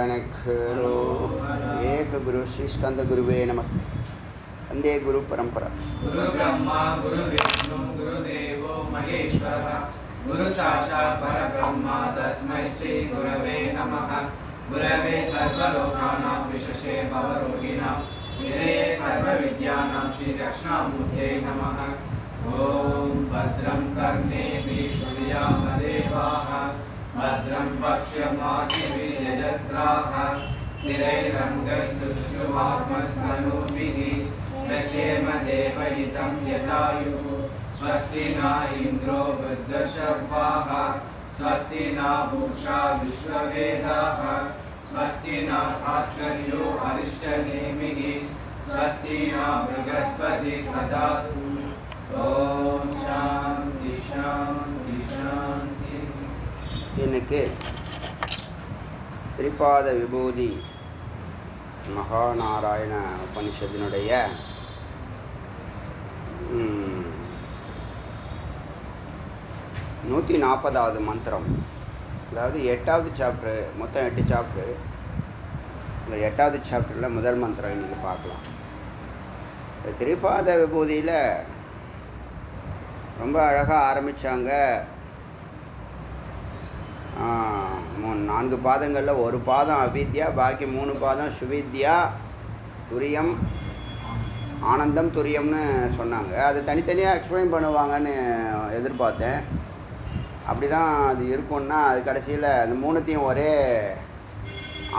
शरणखरो एक गुरु श्री स्कंद गुरुवे नमः। वंदे गुरु परंपरा। गुरु ब्रह्मा गुरु विष्णु गुरुदेवो महेश्वरः गुरु साक्षात् परब्रह्म तस्मै श्री गुरवे नमः। गुरवे सर्वलोकानां विशेषे भवरोगिणां विधये सर्वविद्यानां श्री दक्षिणामूर्ते नमः। ओम भद्रं कर्णेभिः शृणुयामदेवाः भद्रं पश्यमाक्षिभिर्यजत्राः स्थिरैरङ्गैः क्षेमदेवहितं यदायुः। स्वस्ति न इन्द्रो वृद्धशर्वाः स्वस्ति न पूषा विश्ववेदाः स्वस्ति न साक्षर्यो अरिष्टनेमिः स्वस्ति न बृहस्पति ददातु। ओम शांति शांति शांति। इनके त्रिपाद विभूति महानारायण उपनिषदिनुடைய 140வது மந்திரம், அதாவது 8வது சாப்டர். மொத்தம் 8 சாப்டர். இந்த 8வது சாப்டரில் முதல் மந்திரம் இன்றைக்கி பார்க்கலாம். இந்த திரிபாத விபூதியில் ரொம்ப அழகாக ஆரம்பித்தாங்க. 4 பாதங்களில் ஒரு பாதம் அவித்யா, பாக்கி 3 பாதம் சுவித்யா, துரியம், ஆனந்தம், துரியம்னு சொன்னாங்க. அது தனித்தனியாக எக்ஸ்பிளைன் பண்ணுவாங்கன்னு எதிர்பார்த்தேன். அப்படி தான் அது இருக்கும்னா அது கடைசியில் அந்த 3த்தையும் ஒரே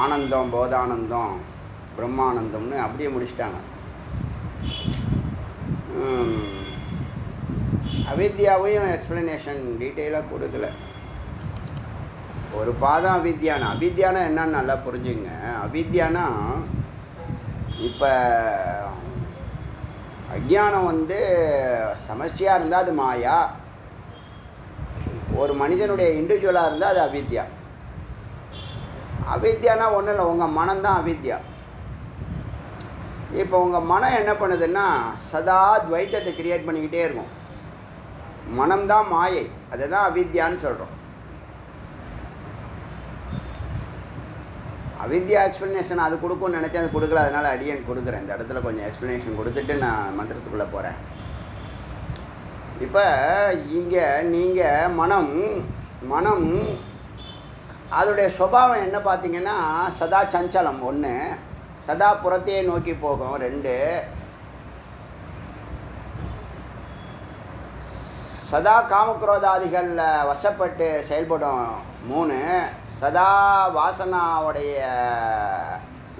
ஆனந்தம், போதானந்தம், பிரம்மானந்தம்னு அப்படியே முடிச்சிட்டாங்க. அவித்யாவையும் எக்ஸ்பிளனேஷன் டீட்டெயிலாக கொடுக்கல. ஒரு பாதம் அவித்யானா என்னன்னு நல்லா புரிஞ்சுங்க. அவித்யானா இப்போ அஜ்ஞானம் சமஷ்டியாக இருந்தால் அது மாயா, ஒரு மனிதனுடைய இண்டிவிஜுவலாக இருந்தால் அது அவித்யா. அவித்யானா ஒன்றும் இல்லை, உங்கள் மனம்தான் அவித்யா. இப்போ உங்கள் மனம் என்ன பண்ணுதுன்னா சதா துவைத்தத்தை கிரியேட் பண்ணிக்கிட்டே இருக்கும். மனம்தான் மாயை, அதை தான் அவித்யான்னு சொல்கிறோம். அவித்யா எக்ஸ்ப்ளனேஷன் அது கொடுக்கும்னு நினச்சேன், அது கொடுக்கல. அதனால் அடியன் கொடுக்குறேன். இந்த இடத்துல கொஞ்சம் எக்ஸ்ப்ளனேஷன் கொடுத்துட்டு நான் மந்திரத்துக்குள்ளே போகிறேன். இப்போ இங்கே நீங்கள் மனம் அதோடைய சுபாவம் என்ன பார்த்தீங்கன்னா சதா சஞ்சலம் 1, சதா புறத்தையே நோக்கி போகும் 2, சதா காமக்ரோதாதிகளில் வசப்பட்டு செயல்படும் 3, சதா வாசனாவுடைய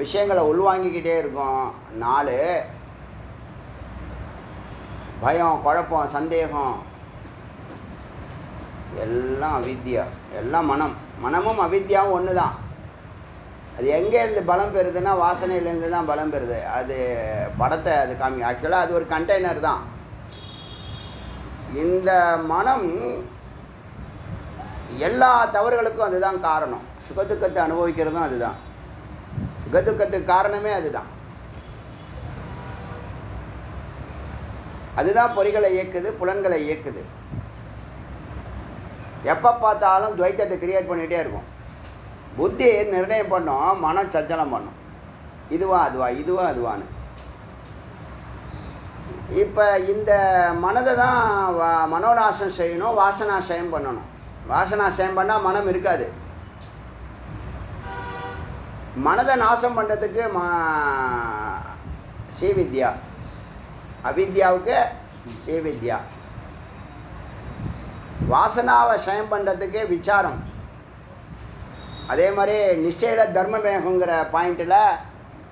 விஷயங்களை உள்வாங்கிக்கிட்டே இருக்கும் 4, பயம், குழப்பம், சந்தேகம் எல்லாம் அவித்யா. எல்லாம் மனமும் அவித்யாவும் ஒன்று தான். அது எங்கேருந்து பலம் பெறுதுன்னா வாசனையிலேருந்து தான் பலம் பெறுது. அது படத்தை அது காமி. ஆக்சுவலாக அது ஒரு கண்டெய்னர் தான். இந்த மனம் எல்லா தவறுகளுக்கும் அதுதான் காரணம். சுகதுக்கத்தை அனுபவிக்கிறதும் அதுதான். சுகதுக்கத்துக்கு காரணமே அதுதான். அதுதான் பொறிகளை இயக்குது, புலன்களை இயக்குது. எப்போ பார்த்தாலும் துவைத்தத்தை கிரியேட் பண்ணிகிட்டே இருக்கும். புத்தி நிர்ணயம் பண்ணோம், மனம் சஞ்சலம் பண்ணும். இதுவா அதுவான்னு. இப்போ இந்த மனதை தான் மனோநாசம் செய்யணும், வாசனாசயம் பண்ணணும். வாசனாசயம் பண்ணால் மனம் இருக்காது. மனதை நாசம் பண்ணுறதுக்கு ஸ்ரீவித்யா, அவித்யாவுக்கு ஸ்ரீவித்யா. வாசனாவை சயம் பண்ணுறதுக்கு விசாரம். அதே மாதிரி நிச்சயில தர்மமேகங்கிற பாயிண்டில்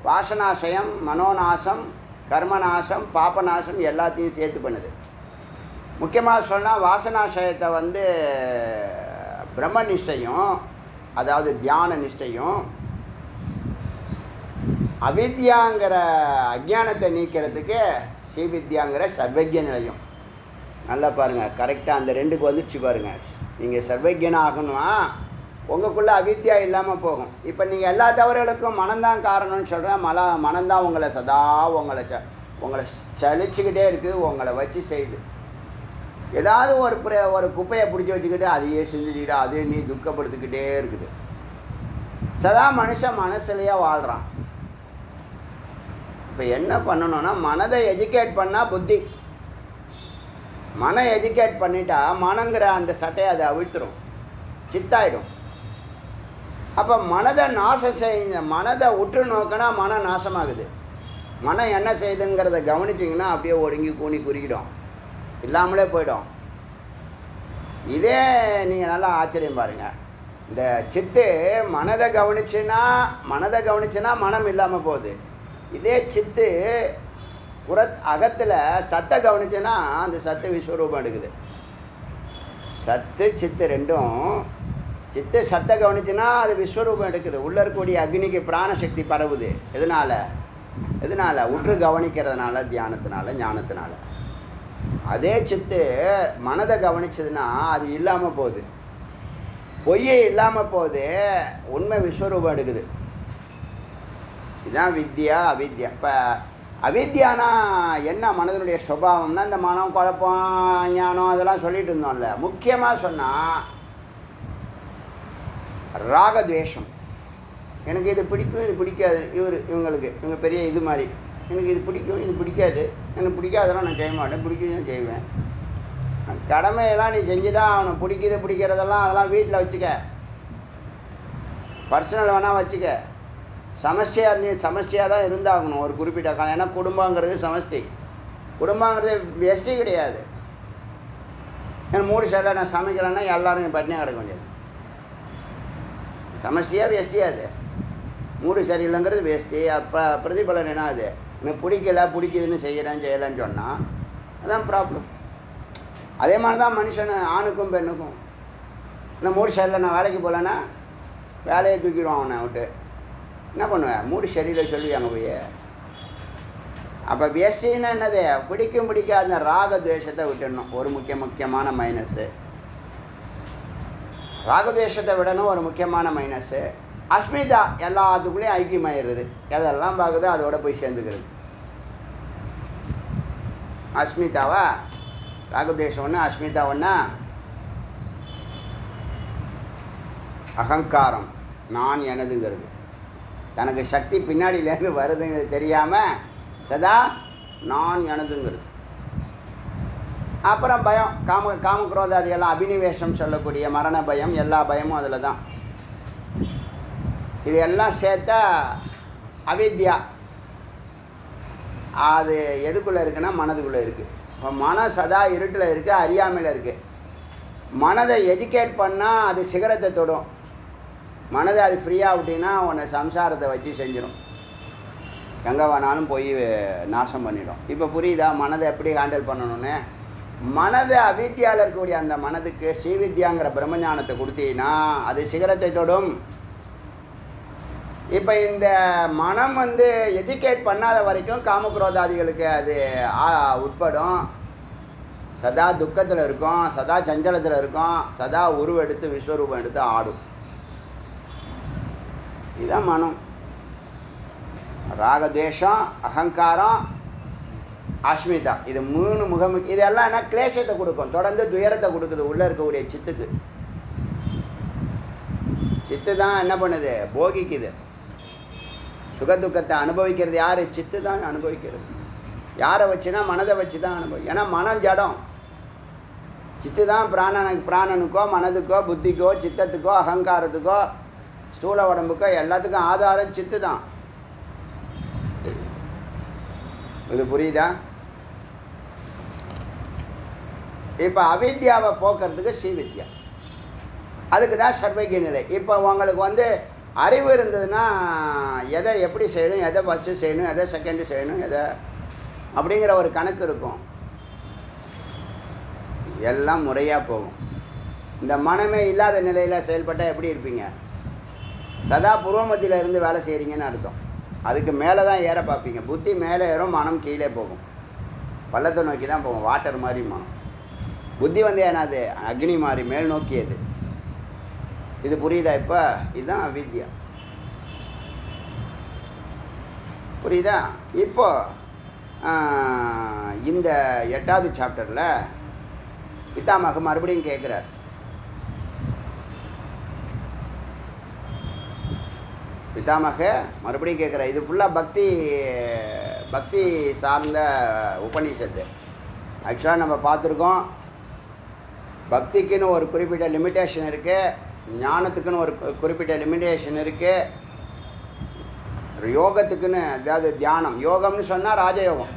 வாசனாசயம், மனோநாசம், கர்மநாசம், பாபநாசம் எல்லாத்தையும் சேர்த்து பண்ணுது. முக்கியமாக சொன்னால் வாசனாசயத்தை பிரம்ம நிஷ்டையும், அதாவது தியான நிஷ்டையும், அவித்யாங்கிற அஜ்ஞானத்தை நீக்கிறதுக்கு ஸ்ரீவித்யாங்கிற சர்வஜ்ய நிலையும். நல்லா பாருங்கள், கரெக்டாக அந்த 2க்கு வந்துடுச்சு பாருங்கள். நீங்கள் சர்வஜ்யனாக ஆகணுமா, உங்களுக்குள்ளே அவித்யா இல்லாமல் போகும். இப்போ நீங்கள் எல்லா தவறுகளுக்கும் மனம்தான் காரணம்னு சொல்கிறேன். மனம்தான் உங்களை சதா உங்களை சலிச்சுக்கிட்டே இருக்குது, உங்களை வச்சு செய்யுது. ஏதாவது ஒரு குப்பையை பிடிச்சி வச்சுக்கிட்டு அதையே செஞ்சுக்கிட்டு அதே நீ துக்கப்படுத்திக்கிட்டே இருக்குது. சதா மனுஷன் மனசுலையே வாழ்கிறான். இப்போ என்ன பண்ணணும்னா மனதை எஜுகேட் பண்ணால் புத்தி, மனம் எஜுகேட் பண்ணிட்டா மனங்கிற அந்த சட்டையை அதை அவிழ்த்துரும், சித்தாயிடும். அப்போ மனதை நாசம் செய்ய, மனதை உற்று நோக்கினா மனம் நாசமாகுது. மனம் என்ன செய்யுதுங்கிறத கவனிச்சிங்கன்னா அப்படியே ஒடுங்கி கூனி குறுக்கிடும், இல்லாமலே போயிடும். இதே நீங்கள் நல்லா ஆச்சரியம் பாருங்கள். இந்த சித்து மனதை கவனிச்சுன்னா மனம் இல்லாமல் போகுது. இதே சித்து அகத்தில் சத்தை கவனிச்சுன்னா அந்த சத்து விஸ்வரூபம் எடுக்குது. சத்து சித்து ரெண்டும், சித்து சத்தை கவனிச்சுன்னா அது விஸ்வரூபம் எடுக்குது. உள்ளே இருக்கக்கூடிய அக்னிக்கு பிராணசக்தி பரவுது. எதனால் உற்று கவனிக்கிறதுனால, தியானத்தினால, ஞானத்தினால. அதே சித்து மனதை கவனிச்சதுன்னா அது இல்லாமல் போகுது, பொய்யே இல்லாமல் போகுது, உண்மை விஸ்வரூபம் எடுக்குது. இதுதான் வித்யா அவித்யா. இப்போ அவித்யானா என்ன? மனதனுடைய சுபாவம்னா இந்த மனம், குழப்பம், ஞானம் அதெல்லாம் சொல்லிட்டு இருந்தோம்ல. முக்கியமாக சொன்னால் ராகத்வேஷம். எனக்கு இது பிடிக்கும், இது பிடிக்காது. இவங்க பெரிய இது மாதிரி, எனக்கு இது பிடிக்கும், இது பிடிக்காது. எனக்கு பிடிக்காதெல்லாம் நான் செய்ய மாட்டேன், பிடிக்குதுன்னு செய்வேன். கடமையெல்லாம் நீ செஞ்சு தான் ஆகணும். பிடிக்குது பிடிக்கிறதெல்லாம் அதெல்லாம் வீட்டில் வச்சுக்க, பர்சனல் வேணால் வச்சுக்க. சமஷ்டியாக தான் இருந்தாகணும் ஒரு குறிப்பிட்ட காலம். ஏன்னா குடும்பங்கிறது சமஷ்டி, குடும்பங்கிறது வெஸ்டி கிடையாது. ஏன்னா 3 சைடில் நான் சமைக்கலைன்னா எல்லோரும் பட்டினியாக கிடக்க வேண்டியது. சமஷ்டியாக வெஸ்டியாக அது 3 சரியில்லைங்கிறது வேஸ்ட்டு. அப்போ பிரதிபலன் என்ன? அது எனக்கு பிடிக்குதுன்னு செய்யலைன்னு சொன்னால் அதுதான் ப்ராப்ளம். அதே மாதிரி தான் மனுஷன், ஆணுக்கும் பெண்ணுக்கும். இந்த 3 சரியில் நான் வேலைக்கு போகலன்னா வேலையை தூக்கிடுவான் அவனை விட்டு. என்ன பண்ணுவேன்? 3 சரியில் சொல்லி அங்கே போய். அப்போ வேஸ்டின்னா என்னது? பிடிக்காத ராகத்வேஷத்தை விட்டுடணும். ஒரு முக்கியமான மைனஸு ராகத்வேஷத்தை விடணும், ஒரு முக்கியமான மைனஸு. அஸ்மிதா எல்லாத்துக்குள்ளேயும் ஐக்கியமாயிடுறது. எதெல்லாம் பார்க்குதோ அதோட போய் சேர்ந்துக்கிறது. அஸ்மிதாவா ராகத்வேஷம் ஒன்று, அஸ்மிதா ஒன்றா. அகங்காரம், நான் எனதுங்கிறது. தனக்கு சக்தி பின்னாடியிலேருந்து வருதுங்கிறது தெரியாமல் சதா நான் எனதுங்கிறது. அப்புறம் பயம், காமக்ரோதாதியெல்லாம் அபினிவேஷம் சொல்லக்கூடிய மரண பயம், எல்லா பயமும் அதில் தான். இது எல்லாம் சேர்த்தா அவித்யா. அது எதுக்குள்ளே இருக்குன்னா மனதுக்குள்ளே இருக்குது. இப்போ மனம் சதா இருட்டில் இருக்குது, அறியாமையில் இருக்குது. மனதை எஜுகேட் பண்ணால் அது சிகரத்தை தொடும். மனதை அது ஃப்ரீயாக விட்டினா உன்னை சம்சாரத்தை வச்சு செஞ்சிடும், எங்கே வேணாலும் போய் நாசம் பண்ணிடும். இப்போ புரியுதா மனதை எப்படி ஹேண்டில் பண்ணணும்னு? மனதை அவித்யாவில் இருக்கக்கூடிய அந்த மனதுக்கு ஸ்ரீவித்யாங்கிற பிரம்மஞானத்தை கொடுத்தீங்கன்னா அது சிகரத்தை தொடும். இப்போ இந்த மனம் எஜுகேட் பண்ணாத வரைக்கும் காமக்ரோதாதிகளுக்கு அது உட்படும். சதா துக்கத்தில் இருக்கும், சதா சஞ்சலத்தில் இருக்கும், சதா உருவெடுத்து விஸ்வரூபம் எடுத்து ஆடும். இதுதான் மனம். ராகத்வேஷம், அகங்காரம், அஸ்மிதா, இது 3 முகம். இதெல்லாம் என்ன? கிளேஷத்தை கொடுக்கும், தொடர்ந்து துயரத்தை கொடுக்குது உள்ளே இருக்கக்கூடிய சித்துக்கு. சித்து தான் என்ன பண்ணுது? போகிக்குது. சுகதுக்கத்தை அனுபவிக்கிறது யார்? சித்து தான் அனுபவிக்கிறது. யாரை வச்சுன்னா மனதை வச்சு தான் அனுபவி. ஏன்னா மனம் ஜடம். சித்து தான் பிராணனுக்கோ மனதுக்கோ புத்திக்கோ சித்தத்துக்கோ அகங்காரத்துக்கோ ஸ்தூல உடம்புக்கோ எல்லாத்துக்கும் ஆதாரம் சித்து தான். இது புரியுதா? இப்போ அவித்யாவை போக்குறதுக்கு ஸ்ரீவித்யா, அதுக்கு தான் சர்வஜ்ய நிலை. இப்போ உங்களுக்கு அறிவு இருந்ததுன்னா எதை எப்படி செய்யணும், எதை ஃபஸ்ட்டு செய்யணும், எதை செகண்டு செய்யணும், எதை அப்படிங்கிற ஒரு கணக்கு இருக்கும். எல்லாம் முறையாக போகும். இந்த மனமே இல்லாத நிலையில் செயல்பட்டால் எப்படி இருப்பீங்க? சதா பூர்வமத்தியில் இருந்து வேலை செய்கிறீங்கன்னு அர்த்தம். அதுக்கு மேலே தான் ஏற பார்ப்பீங்க. புத்தி மேலே ஏறும், மனம் கீழே போகும், பள்ளத்தை நோக்கி தான் போகும். வாட்டர் மாதிரி மனம். புத்தி என்னது? அக்னி மாதிரி மேல் நோக்கியது. இது புரியுதா? இப்போ இதுதான் அவித்யா. புரியுதா? இப்போ இந்த 8வது சாப்டரில் பிதாமக மறுபடியும் கேட்குறார், பிதாமக மறுபடியும் கேட்குறேன். இது ஃபுல்லாக பக்தி சார்ந்த உபநிஷத்து. ஆக்சுவலாக நம்ம பார்த்துருக்கோம், பக்திக்குன்னு ஒரு குறிப்பிட்ட லிமிட்டேஷன் இருக்குது, ஞானத்துக்குன்னு ஒரு குறிப்பிட்ட லிமிட்டேஷன் இருக்குது, யோகத்துக்குன்னு, அதாவது தியானம். யோகம்னு சொன்னால் ராஜயோகம்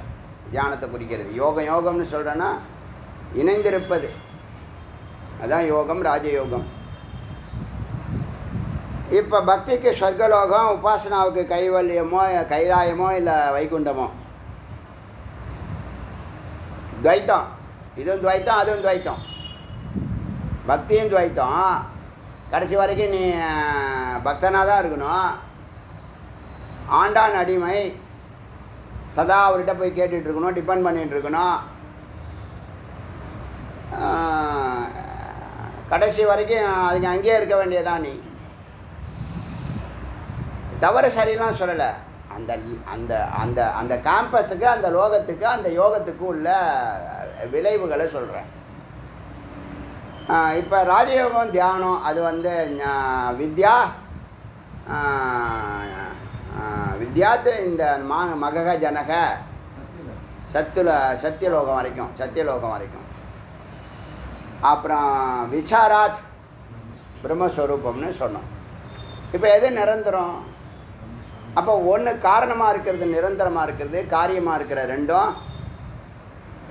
தியானத்தை குறிக்கிறது. யோகம்னு சொல்கிறேன்னா இணைந்திருப்பது, அதான் யோகம், ராஜயோகம். இப்போ பக்திக்கு ஸ்வர்கலோகம், உபாசனாவுக்கு கைவல்யமோ கைலாயமோ இல்லை வைகுண்டமோ. துவைத்தம், இதுவும் துவைத்தம் அதுவும் துவைத்தம். பக்தியும் துவைத்தம். கடைசி வரைக்கும் நீ பக்தனாக தான் இருக்கணும். ஆண்டான் அடிமை, சதா அவர்கிட்ட போய் கேட்டுட்ருக்கணும், டிபெண்ட் பண்ணிகிட்ருக்கணும். கடைசி வரைக்கும் அதுக்கு அங்கேயே இருக்க வேண்டியதான். நீ தவறு சரியெல்லாம் சொல்லலை. அந்த அந்த அந்த அந்த கேம்பஸுக்கு, அந்த லோகத்துக்கு, அந்த யோகத்துக்கு உள்ள விளைவுகளை சொல்கிறேன். இப்போ ராஜயோகம் தியானம் அது வந்து வித்யாத்து இந்த மகக ஜனக சத்தியலோகம் வரைக்கும். அப்புறம் விசாராத் பிரம்மஸ்வரூபம்னு சொன்னோம். இப்போ எது நிரந்தரம்? அப்போ ஒன்று காரணமாக இருக்கிறது, நிரந்தரமாக இருக்கிறது, காரியமாக இருக்கிற ரெண்டும்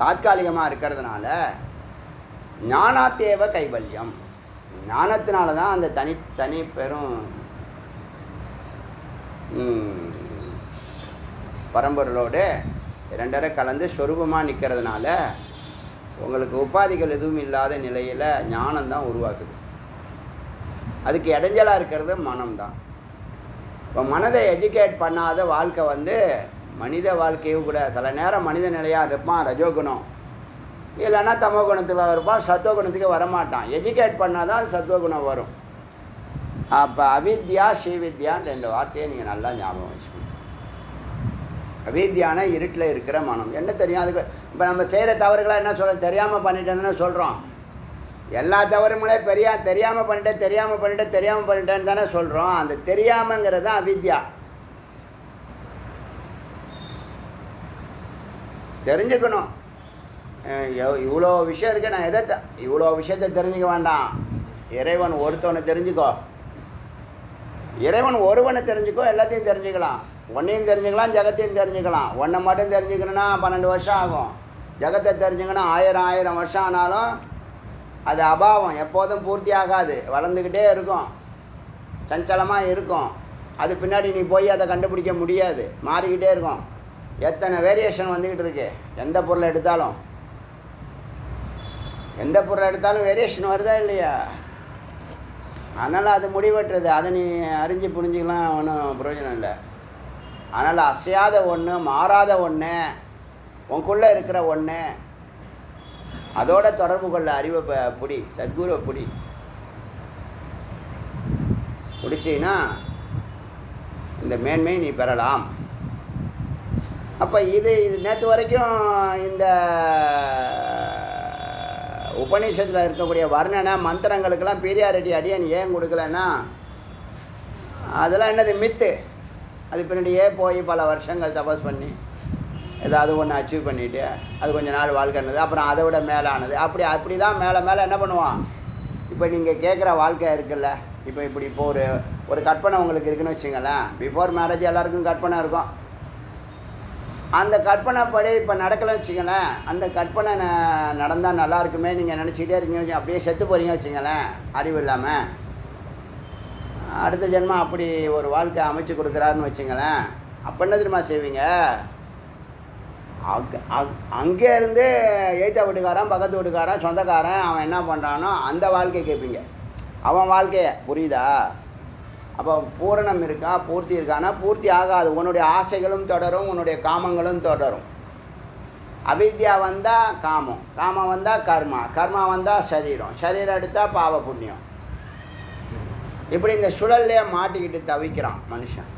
தாத்காலிகமாக இருக்கிறதுனால ஞானாத்தேவ கைவல்யம். ஞானத்தினால தான் அந்த தனி பெரும் பரம்பொருளோடு இரண்டரை கலந்து ஸ்வரூபமாக நிற்கிறதுனால உங்களுக்கு உபாதிகள் எதுவும் இல்லாத நிலையில் ஞானம்தான் உருவாக்குது. அதுக்கு இடைஞ்சலாக இருக்கிறது மனம்தான். இப்போ மனதை எஜுகேட் பண்ணாத வாழ்க்கை வந்து மனித வாழ்க்கையும் கூட சில நேரம் மனித நிலையாக இருப்பான், ரஜோகுணம், இல்லைன்னா தமோகுணத்தில் இருப்பான், சத்துவகுணத்துக்கு வரமாட்டான். எஜுகேட் பண்ணால் தான் சத்துவகுணம் வரும். அப்போ அவித்யா ஸ்ரீவித்யான்னு 2 வார்த்தையை நீங்கள் நல்லா ஞாபகம் வச்சுக்கணும். அவித்யான இருட்டில் இருக்கிற மனம். என்ன தெரியும் அதுக்கு? இப்போ நம்ம செய்கிற தவறுகளாக என்ன சொல்ல, தெரியாமல் பண்ணிட்டேன்னு சொல்கிறோம். எல்லா தவறுங்களே தெரியாமல் பண்ணிட்டேன்னு தானே சொல்கிறோம். அந்த தெரியாமங்கிறது தான் அவித்யா. தெரிஞ்சுக்கணும். இவ்வளோ விஷயம் இருக்கு, நான் இவ்வளோ விஷயத்தை தெரிஞ்சுக்க வேண்டாம். இறைவன் ஒருத்தவனை தெரிஞ்சுக்கோ, இறைவன் ஒருவனை தெரிஞ்சுக்கோ, எல்லாத்தையும் தெரிஞ்சுக்கலாம். ஒன்றையும் தெரிஞ்சுக்கலாம், ஜகத்தையும் தெரிஞ்சுக்கலாம். ஒன்றை மட்டும் தெரிஞ்சுக்கணுன்னா 12 வருஷம் ஆகும். ஜகத்தை தெரிஞ்சுக்கணுன்னா 1000 வருஷம் ஆனாலும் அது அபாவம், எப்போதும் பூர்த்தி ஆகாது, வளர்ந்துக்கிட்டே இருக்கும், சஞ்சலமாக இருக்கும். அது பின்னாடி நீ போய் அதை கண்டுபிடிக்க முடியாது, மாறிக்கிட்டே இருக்கும். எத்தனை வேரியேஷன் வந்துக்கிட்டு இருக்கு. எந்த பொருளை எடுத்தாலும் வேரியேஷன் வருதா இல்லையா? அதனால் அது முடிவெட்டுறது. அதை நீ அறிஞ்சு புரிஞ்சுக்கலாம், ஒன்றும் பிரயோஜனம் இல்லை. அதனால் அசையாத ஒன்று, மாறாத ஒன்று, உனக்குள்ளே இருக்கிற ஒன்று, அதோட தொடர்பு கொள்ள அறிவை பிடி, சத்குருவை பிடிச்சின்னா இந்த மேன்மை நீ பெறலாம். அப்போ இது நேற்று வரைக்கும் இந்த உபநிஷத்தில் இருக்கக்கூடிய வர்ணனை மந்திரங்களுக்கெல்லாம் பீரியாரிட்டி அடியன் ஏன் கொடுக்கலன்னா, அதெல்லாம் என்னது மித்து. அது பின்னாடியே போய் பல வருஷங்கள் தபஸ் பண்ணி ஏதாவது ஒன்று அச்சீவ் பண்ணிவிட்டு அது கொஞ்சம் நாள் வாழ்க்கைனது, அப்புறம் அதை விட மேலானது, அப்படி தான் மேலே என்ன பண்ணுவான். இப்போ நீங்கள் கேட்குற வாழ்க்கை இருக்குல்ல, இப்போ ஒரு கற்பனை உங்களுக்கு இருக்குன்னு வச்சுங்களேன். பிஃபோர் மேரேஜ் எல்லாருக்கும் கற்பனை இருக்கும். அந்த கற்பனை படி இப்போ நடக்கலைன்னு வச்சுங்களேன். அந்த கற்பனை நடந்தால் நல்லா இருக்குமே நீங்கள் நினச்சிக்கிட்டே இருக்கீங்க, அப்படியே செத்து போகிறீங்க வச்சுங்களேன், அறிவு இல்லாமல். அடுத்த ஜென்மம் அப்படி ஒரு வாழ்க்கை அமைச்சு கொடுக்குறாருன்னு வச்சுங்களேன். அப்போ என்ன தெரியுமா செய்வீங்க? அங்கே இருந்து எய்த்த வீட்டுக்காரன், பக்கத்து வீட்டுக்காரன், சொந்தக்காரன் அவன் என்ன பண்ணுறானோ அந்த வாழ்க்கையை கேட்பீங்க. அவன் வாழ்க்கையை புரியுதா? அப்போ பூரணம் இருக்கா, பூர்த்தி இருக்கானா? பூர்த்தி ஆகாது. உன்னுடைய ஆசைகளும் தொடரும், உன்னுடைய காமங்களும் தொடரும். அவித்யா வந்தால் காமம், காமம் வந்தால் கர்மா வந்தால் சரீரம் எடுத்தால் பாவ புண்ணியம். இப்படி இந்த சுழல்லையே மாட்டிக்கிட்டு தவிக்கிறான் மனுஷன்.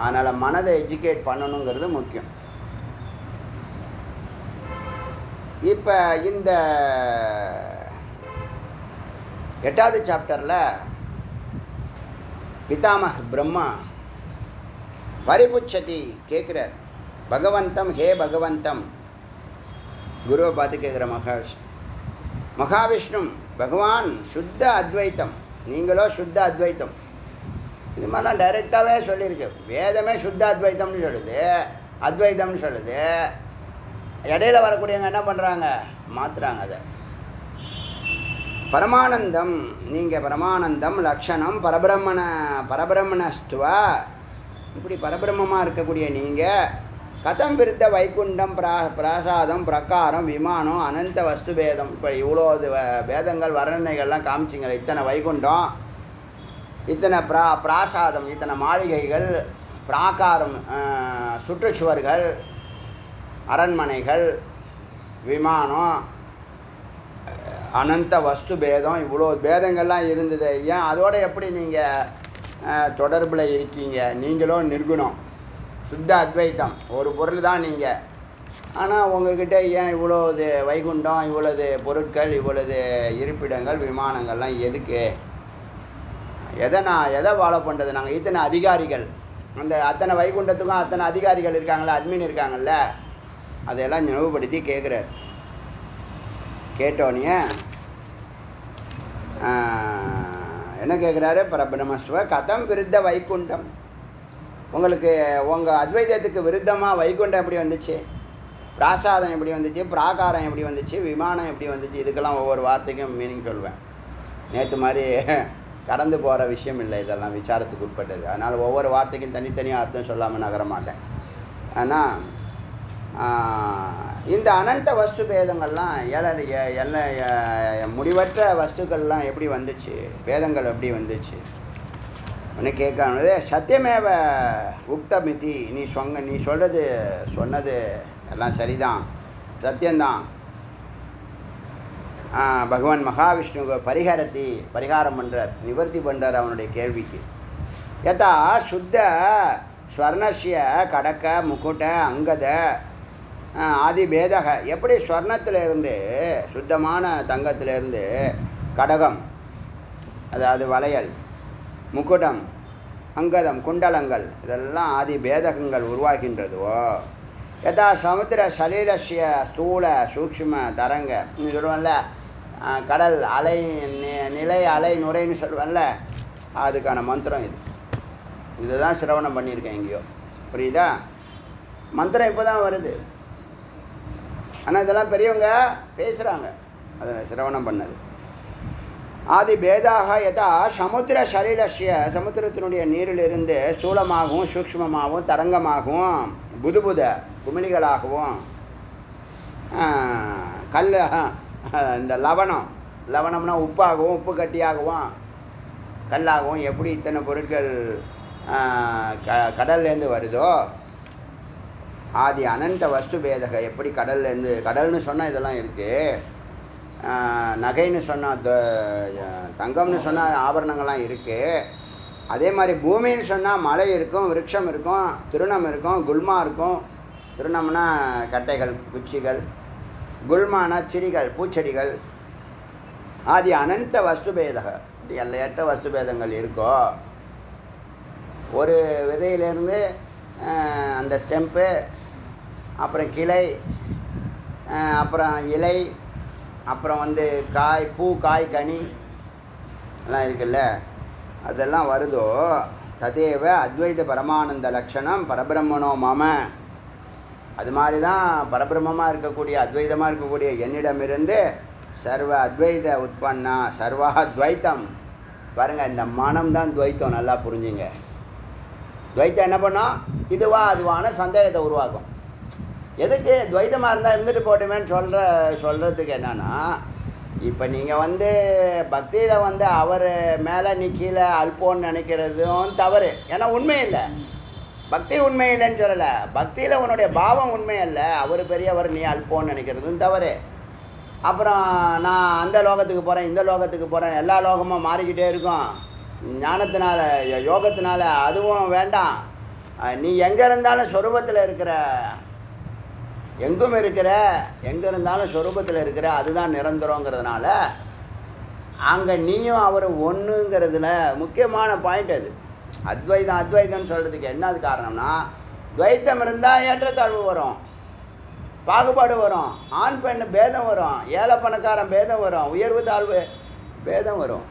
அதனால் மனதை எஜுகேட் பண்ணணுங்கிறது முக்கியம். இப்போ இந்த 8வது சாப்டரில் பிதாமக பிரம்மா பரிபுச்சதி கேட்குறார் பகவந்தம், ஹே பகவந்தம். குருவை பார்த்து கேட்குற மகாவிஷ்ணு பகவான் சுத்த அத்வைத்தம், நீங்களோ சுத்த அத்வைத்தம். இது மாதிரிலாம் டைரெக்டாகவே சொல்லியிருக்கு. வேதமே சுத்த அத்வைத்தம்னு சொல்லுது, அத்வைத்தம்னு சொல்லுது. இடையில வரக்கூடியவங்க என்ன பண்ணுறாங்க, மாற்றுறாங்க அதை. பரமானந்தம், நீங்கள் பரமானந்தம் லக்ஷணம் பரபிரம்மணஸ்துவ, இப்படி பரபிரம்மமாக இருக்கக்கூடிய நீங்கள் கதம் விருத்த வைகுண்டம் பிராசாதம் பிரகாரம் விமானம் அனந்த வஸ்து பேதம், இப்போ இவ்வளோ பேதங்கள் வர்ணனைகள்லாம் காமிச்சிங்களே, இத்தனை வைகுண்டம், இத்தனை பிராசாதம், இத்தனை மாளிகைகள், பிராகாரம் சுற்றுச்சுவர்கள், அரண்மனைகள், விமானம், அனந்த வஸ்து பேதம், இவ்வளோ பேதங்கள்லாம் இருந்தது. ஏன் அதோடு எப்படி நீங்கள் தொடர்பில் இருக்கீங்க? நீங்களோ நிர்குணம், சுத்த அத்வைத்தம், ஒரு பொருள் தான் நீங்கள். ஆனால் உங்கள்கிட்ட ஏன் இவ்வளோது வைகுண்டம், இவ்வளவு பொருட்கள், இவ்வளவு இருப்பிடங்கள், விமானங்கள்லாம் எதுக்கு? எதை ஃபாலோ பண்ணுறது? நாங்கள் இத்தனை அதிகாரிகள், அந்த அத்தனை வைகுண்டத்துக்கும் அத்தனை அதிகாரிகள் இருக்காங்களா, அட்மின் இருக்காங்கல்ல, அதையெல்லாம் நினைவுபடுத்தி கேட்குறார். கேட்டோன்னே என்ன கேட்குறாரு, பரபிரம்மஸ்வ கதம் விருத்த வைகுண்டம், உங்களுக்கு உங்கள் அத்வைதத்துக்கு விருத்தமாக வைகுண்டம் எப்படி வந்துச்சு, பிராசாதம் எப்படி வந்துச்சு, பிராகாரம் எப்படி வந்துச்சு, விமானம் எப்படி வந்துச்சு, இதுக்கெல்லாம் ஒவ்வொரு வார்த்தைக்கும் மீனிங் சொல்வேன். நேற்று மாதிரி கடந்து போகிற விஷயம் இல்லை, இதெல்லாம் விசாரத்துக்கு உட்பட்டது. அதனால் ஒவ்வொரு வார்த்தைக்கும் தனித்தனியாக அர்த்தம் சொல்லாமல் நகர மாட்டேன். ஆனால் இந்த அனந்த வஸ்து பேதங்கள்லாம் முடிவற்ற வஸ்துக்கள்லாம் எப்படி வந்துச்சு, பேதங்கள் எப்படி வந்துச்சு ஒன்று கேட்கானது. சத்தியமேவ உக்தமிதி, நீ சொன்னது எல்லாம் சரிதான், சத்தியந்தான். பகவான் மகாவிஷ்ணு பரிகாரம் பண்ணுறார், நிவர்த்தி பண்ணுறார் அவனுடைய கேள்விக்கு. யதா சுத்த ஸ்வர்ணஸ்ய கடக்க முக்குட்ட அங்கத ஆதி பேதக, எப்படி ஸ்வர்ணத்திலிருந்து சுத்தமான தங்கத்திலிருந்து கடகம், அதாவது வளையல், முக்குடம், அங்கதம், குண்டலங்கள், இதெல்லாம் ஆதி பேதகங்கள் உருவாகின்றதோ, யதா சமுத்திர சலீலஸ்ய ஸ்தூல சூக்ஷ்ம தரங்க, சொல்லுவோம்ல கடல் அலை, நிலை அலை நுரைன்னு சொல்லுவேன்ல, அதுக்கான மந்திரம் இதுதான் சிரவணம் பண்ணியிருக்கேன் எங்கேயோ, புரியுதா? மந்திரம் இப்போ தான் வருது, ஆனால் இதெல்லாம் பெரியவங்க பேசுகிறாங்க, அதில் சிரவணம் பண்ணது. ஆதி பேதாக யதா சமுத்திர சலீலஸ்ய, சமுத்திரத்தினுடைய நீரிலிருந்து ஸ்தூலமாகவும் சூக்ஷ்மமாகவும் தரங்கமாகவும் புதுபுத குமிழிகளாகவும் கல், இந்த லவணம்னா உப்பாகவும் உப்பு கட்டியாகவும் கல்லாகவும் எப்படி இத்தனை பொருட்கள் கடல்லேருந்து வருதோ, ஆதி அனந்த வஸ்து பேதக, எப்படி கடல்லேருந்து, கடல்னு சொன்னால் இதெல்லாம் இருக்குது, நகைன்னு சொன்னால் தங்கம்னு சொன்னால் ஆபரணங்கள்லாம் இருக்குது. அதே மாதிரி பூமின்னு சொன்னால் மலை இருக்கும், விருட்சம் இருக்கும், திருணம் இருக்கும், குல்மா இருக்கும். திருணம்னா கட்டைகள், குச்சிகள், குல்மானா செடிகள், பூச்செடிகள். ஆதி அனந்த வஸ்து பேதக, எல்லையற்ற வஸ்து பேதங்கள் இருக்கோ. ஒரு விதையிலேருந்து அந்த ஸ்டெம்ப்பு, அப்புறம் கிளை, அப்புறம் இலை, அப்புறம் காய், பூ, காய், கனி எல்லாம் இருக்குல்ல, அதெல்லாம் வருதோ. ததேவ அத்வைத பரமானந்த லக்ஷணம் பரபிரம்மனோ மம, அது மாதிரி தான் பரபிரம்மமாக இருக்கக்கூடிய, அத்வைதமாக இருக்கக்கூடிய என்னிடமிருந்து சர்வ அத்வைத உற்பன்னா சர்வா துவைத்தம். பாருங்கள், இந்த மனம் தான் துவைத்தம், நல்லா புரிஞ்சுங்க. துவைத்தம் என்ன பண்ணோம், இதுவா அதுவான சந்தேகத்தை உருவாக்கும். எதுக்கு துவைத்தமாக இருந்தால் இருந்துட்டு போட்டுமேன்னு சொல்கிறதுக்கு என்னன்னா, இப்போ நீங்கள் பக்தியில் அவர் மேலே நீ கீழே அல்போன்னு நினைக்கிறதும் தவறு. ஏன்னா உண்மை இல்லை, பக்தி உண்மை இல்லைன்னு சொல்லலை. பக்தியில் உன்னுடைய பாவம் உண்மை அல்ல, அவர் பெரியவர் நீ அல்போன்னு நினைக்கிறதும் தவறு. அப்புறம் நான் அந்த லோகத்துக்கு போகிறேன், இந்த லோகத்துக்கு போகிறேன், எல்லா லோகமும் மாறிக்கிட்டே இருக்கும் ஞானத்தினால, யோகத்தினால, அதுவும் வேண்டாம். நீ எங்கே இருந்தாலும் சொரூபத்தில் இருக்கிற, எங்கும் இருக்கிற, எங்கே இருந்தாலும் சொரூபத்தில் இருக்கிற, அதுதான் நிரந்தரங்கிறதுனால அங்கே நீயும் அவர் ஒன்றுங்கிறதுல முக்கியமான பாயிண்ட் அது. அத்வைதம் அத்வைதம்னு சொல்கிறதுக்கு என்னது காரணம்னா, துவைத்தம் இருந்தால் ஏற்றத்தாழ்வு வரும், பாகுபாடு வரும், ஆண் பெண் பேதம் வரும், ஏழை பணக்காரன் பேதம் வரும், உயர்வு தாழ்வு பேதம் வரும்.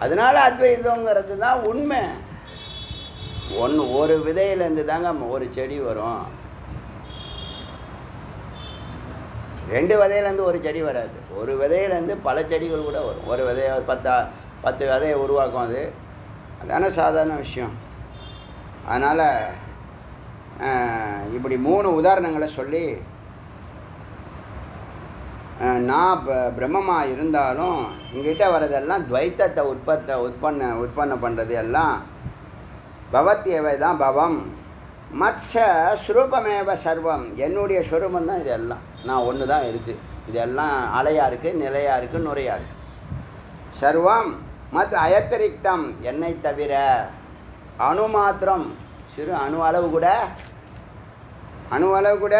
அதனால் அத்வைதங்கிறது தான் உண்மை. ஒரு விதையிலேருந்து தாங்க ஒரு செடி வரும், 2 விதையிலேருந்து ஒரு செடி வராது. ஒரு விதையிலேருந்து பல செடிகள் கூட வரும். ஒரு விதையை 10 விதையை உருவாக்கும். அதான சாதாரண விஷயம். அதனால் இப்படி 3 உதாரணங்களை சொல்லி, நான் பிரம்மமாக இருந்தாலும் எங்கிட்ட வர்றதெல்லாம் துவைத்தத்தை உற்பத்தி பண்ணுறது எல்லாம் பவத்யேவை தான் பவம், மத்ச ஸ்வரூபமேவ சர்வம், என்னுடைய ஸ்வரூபம் தான் இதெல்லாம். நான் ஒன்று தான் இருக்குது, இதெல்லாம் அலையாக இருக்குது, நிலையாக இருக்குது, நுரையாக இருக்குது. சர்வம் மத் அயத்திரிக்தம், என்னை தவிர அணு மாத்திரம், சிறு அணு அளவு கூட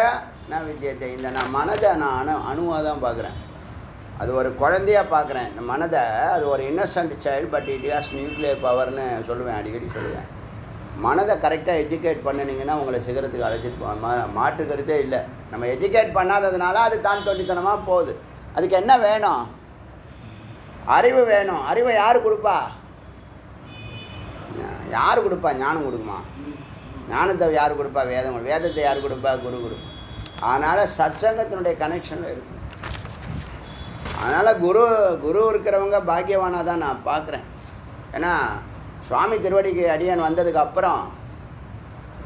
நான் வித்தியத்தை, இந்த நான் மனதை நான் அணுவாக தான் பார்க்குறேன். அது ஒரு குழந்தையாக பார்க்குறேன் இந்த மனதை. அது ஒரு innocent child, but it has nuclear பவர்னு சொல்லுவேன், அடிக்கடி சொல்லுவேன். மனதை கரெக்டாக எஜுகேட் பண்ணினீங்கன்னா உங்களை சிகரத்துக்கு அழைச்சிட்டு மாற்று கருத்தே இல்லை. நம்ம எஜுகேட் பண்ணாததுனால அது தான் தொண்டித்தனமாக போகுது. அதுக்கு என்ன வேணும்? அறிவு வேணும். அறிவை யார் கொடுப்பா? யார் கொடுப்பா? ஞானம் கொடுக்குமா? ஞானத்தை யார் கொடுப்பா? வேதத்தை யார் கொடுப்பா? குரு கொடுப்பா. அதனால் சத்சங்கத்தினுடைய கனெக்ஷனில் இருக்கும். அதனால் குரு இருக்கிறவங்க பாக்கியவானாக தான் நான் பார்க்குறேன். ஏன்னா சுவாமி திருவடிக்கு அடியான் வந்ததுக்கப்புறம்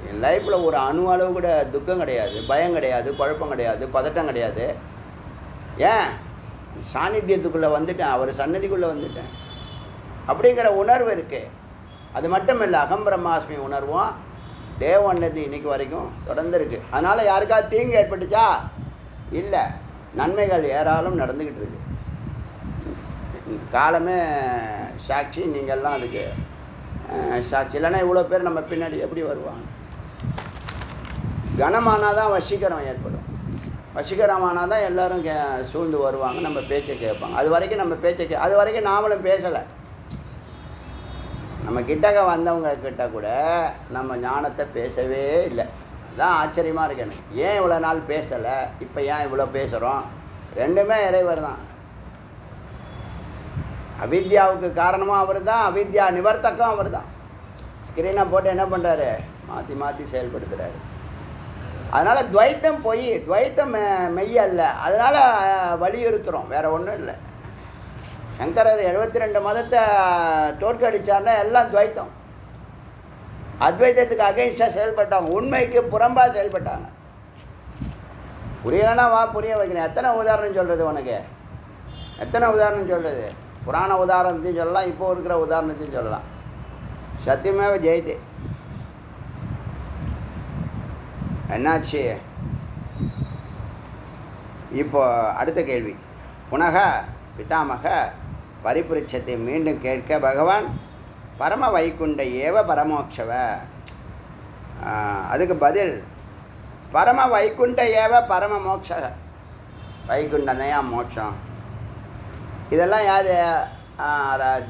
என் லைஃப்பில் ஒரு அணு அளவு கூட துக்கம் கிடையாது, பயம் கிடையாது, குழப்பம் கிடையாது, பதட்டம் கிடையாது. ஏன்? சாநித்தியத்துக்குள்ளே வந்துட்டேன், அவர் சன்னதிக்குள்ளே வந்துட்டேன் அப்படிங்கிற உணர்வு இருக்குது. அது மட்டும் இல்லை, அகம் பிரம்மாஸ்மி உணர்வும் டே 1 இன்னைக்கு வரைக்கும் தொடர்ந்து இருக்குது. அதனால் யாருக்காவது தீங்கு ஏற்பட்டுச்சா? இல்லை, நன்மைகள் ஏராளம் நடந்துக்கிட்டு இருக்கு. காலமே சாட்சி, நீங்கள்லாம் அதுக்கு சாட்சி. இல்லைன்னா இவ்வளோ பேர் நம்ம பின்னாடி எப்படி வருவாங்க? கனமானால் தான் வசீகரம் ஏற்படும். வசீகரமானால் தான் எல்லோரும் சூழ்ந்து வருவாங்க, நம்ம பேச்சை கேட்பாங்க. அது வரைக்கும் நம்ம பேச்சை அது வரைக்கும் நாமளும் பேசலை. நம்ம கிட்டக்க வந்தவங்க கிட்ட கூட நம்ம ஞானத்தை பேசவே இல்லை. அதுதான் ஆச்சரியமாக இருக்கு எனக்கு. ஏன் இவ்வளோ நாள் பேசலை, இப்போ ஏன் இவ்வளோ பேசுகிறோம்? ரெண்டுமே இறைவர் தான். அவித்யாவுக்கு காரணமும் அவர் தான், அவித்யா நிவர்த்தக்கம் அவர் தான். ஸ்க்ரீனை போட்டு என்ன பண்ணுறாரு? மாற்றி செயல்படுத்துகிறாரு. அதனால் துவைத்தம் போய் துவைத்தம் மெய்ய இல்லை. அதனால் வலியுறுத்துகிறோம், வேறு ஒன்றும் இல்லை. சங்கரர் 72 மதத்தை தோற்கடித்தார்னா எல்லாம் துவைத்தம். அத்வைத்தத்துக்கு அகைன்ஸ்டாக செயல்பட்டாங்க, உண்மைக்கு புறம்பாக செயல்பட்டாங்க. புரியலைன்னா வா புரிய வைக்கிறேன். எத்தனை உதாரணம் சொல்கிறது உனக்கு? எத்தனை உதாரணம் சொல்கிறது? புராண உதாரணத்தையும் சொல்லலாம், இப்போ இருக்கிற உதாரணத்தையும் சொல்லலாம். சத்தியமேவ ஜெயதே. என்னாச்சு? இப்போ அடுத்த கேள்வி. புனக பிதாமக பரிபுரிச்சத்தை மீண்டும் கேட்க பகவான் பரம வைகுண்ட ஏவ பரமோட்சவ. அதுக்கு பதில் பரம வைகுண்ட ஏவ பரம மோட்ச. வைகுண்டனையா மோட்சம். இதெல்லாம் யார்?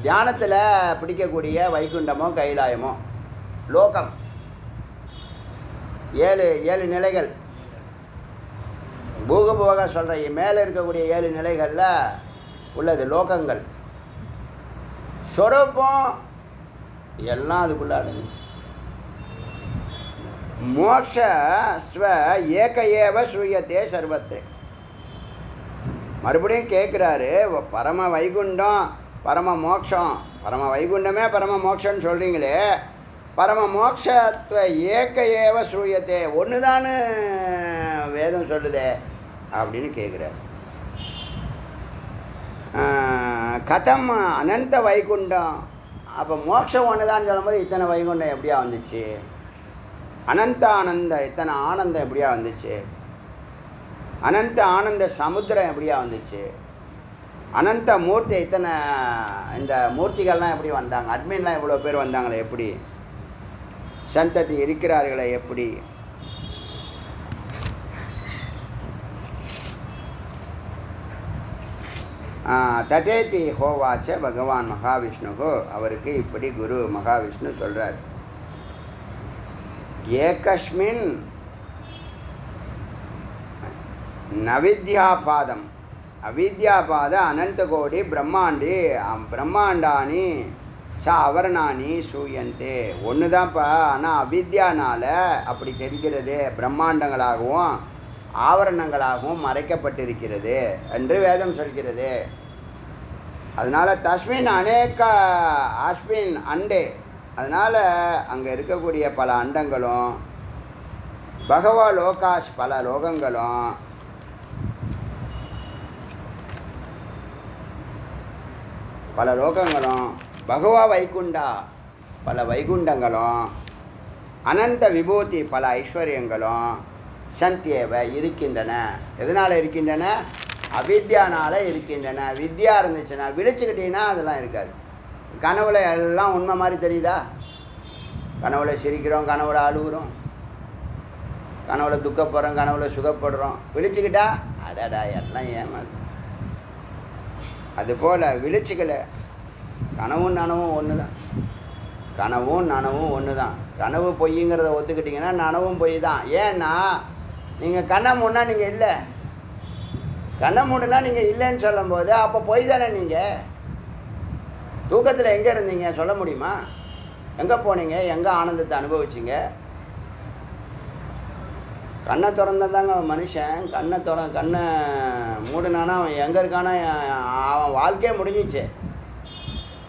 தியானத்தில் பிடிக்கக்கூடிய வைகுண்டமோ கைலாயமோ லோகம். 7 நிலைகள். பூகபோக சொல்கிற மேலே இருக்கக்கூடிய 7 நிலைகளில் உள்ளது லோகங்கள். ஸ்வரூபம் எல்லாம் அதுக்குள்ள அடங்கும். மோட்ச ஸ்வ ஏக ஏவ சூயத்தே சர்வத்தே. மறுபடியும் கேட்குறாரு, பரம வைகுண்டம் பரம மோட்சம், பரம வைகுண்டமே பரம மோட்சம்னு சொல்கிறீங்களே, பரம மோட்சத்துவ ஏக ஏவ சூயத்தே, ஒன்று தானு வேதம் சொல்லுதே அப்படின்னு கேட்குறாரு. கதம் அனந்த வைகுண்டம். அப்போ மோட்சம் ஒன்று தான் சொல்லும்போது இத்தனை வைகுண்டம் எப்படியா வந்துச்சு? அனந்த ஆனந்த இத்தனை ஆனந்தம் எப்படியா வந்துச்சு? அனந்த ஆனந்த சமுத்திரம் எப்படியா வந்துச்சு? அனந்த மூர்த்தி இத்தனை இந்த மூர்த்திகள்லாம் எப்படி வந்தாங்க? அட்மின்லாம் இவ்வளோ பேர் வந்தாங்களே எப்படி? சந்ததி இருக்கிறார்களே எப்படி? ததேதி ஹோவாச்ச பகவான் மகாவிஷ்ணுகு, அவருக்கு இப்படி குரு மகாவிஷ்ணு சொல்கிறார். ஏகஸ்மின் நவித்யாபாதம் அவித்யாபாத அனந்தகோடி பிரம்மாண்டானி அவரணானி சூயந்தே. ஒன்று தான்ப்பா, ஆனால் அவித்யானால் அப்படி தெரிகிறது, பிரம்மாண்டங்களாகவும் ஆவரணங்களாகவும் மறைக்கப்பட்டிருக்கிறது என்று வேதம் சொல்கிறது. அதனால் தஸ்மின் அநேக அஸ்மின் அண்டே, அதனால் அங்கே இருக்கக்கூடிய பல அண்டங்களும் பகவா லோகாஷ் பல லோகங்களும் பகவா வைகுண்டா பல வைகுண்டங்களும் அனந்த விபூதி பல ஐஸ்வர்யங்களும் சந்தியேவ இருக்கின்றன. எதனால் இருக்கின்றன? அவித்யானால் இருக்கின்றன. வித்யா இருந்துச்சுன்னா விழிச்சுக்கிட்டீங்கன்னா அதெல்லாம் இருக்காது. கனவுல எல்லாம் உண்மை மாதிரி தெரியுதா? கனவுல சிரிக்கிறோம், கனவுல அழுகுறோம், கனவுல துக்கப்படுறோம், கனவுல சுகப்படுறோம். விழிச்சுக்கிட்டா அடடா எல்லாம் ஏமாது. அதுபோல் விழிச்சுக்கல. கனவும் நனவும் ஒன்று தான். கனவும் நனவும் ஒன்று தான். கனவு பொய்ங்கிறத ஒத்துக்கிட்டிங்கன்னா நனவும் பொய் தான். ஏன்னா நீங்கள் கண்ணை மூடினா நீங்கள் இல்லை, கண்ணை மூடினா நீங்கள் இல்லைன்னு சொல்லும்போது அப்போ பொய் தானே. நீங்கள் தூக்கத்தில் எங்கே இருந்தீங்க சொல்ல முடியுமா? எங்கே போனீங்க? எங்கே ஆனந்தத்தை அனுபவிச்சிங்க? கண்ணை திறந்தாங்க மனுஷன். கண்ணை மூடினானா அவன் எங்கே இருக்கானா? அவன் வாழ்க்கையே முடிஞ்சிச்சு.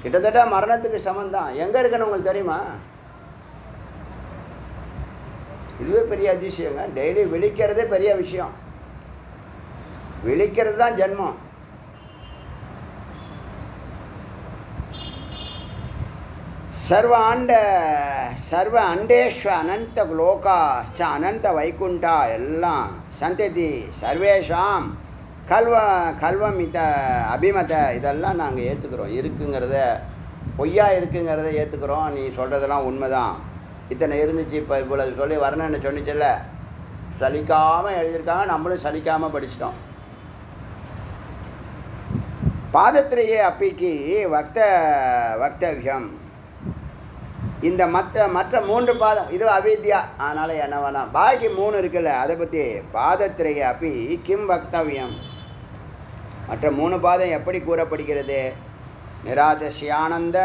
கிட்டத்தட்ட மரணத்துக்கு சமந்தான். எங்கே இருக்குன்னு உங்களுக்கு தெரியுமா? இதுவே பெரிய அதிசயங்க. டெய்லி விழிக்கிறதே பெரிய விஷயம். விழிக்கிறது தான் ஜென்மம். சர்வ அண்டேஸ்வ அனந்த லோகா ச அனந்த வைகுண்டா எல்லாம் சந்ததி சர்வேஷாம் கல்வமித அபிமத இதெல்லாம் நாங்கள் ஏற்றுக்கிறோம். இருக்குங்கிறத பொய்யா இருக்குங்கிறத ஏற்றுக்கிறோம். நீ சொல்கிறதெல்லாம் உண்மைதான். இத்தனை இருந்துச்சு, இப்போ இவ்வளோ சொல்லி வரணுன்னு சொன்னிச்சில்ல, சலிக்காமல் எழுதியிருக்காங்க, நம்மளும் சலிக்காமல் படிச்சிட்டோம். பாதத்திரையே அப்பிக்கு வக்தவியம். இந்த மற்ற 3 பாதம் இது அவித்யா, அதனால் என்ன வேணாம். பாக்கி 3 இருக்குல்ல, அதை பற்றி பாதத்திரையே அப்பி கிம் வக்தவியம். மற்ற 3 பாதம் எப்படி கூறப்படுகிறது? நிராஜசியானந்த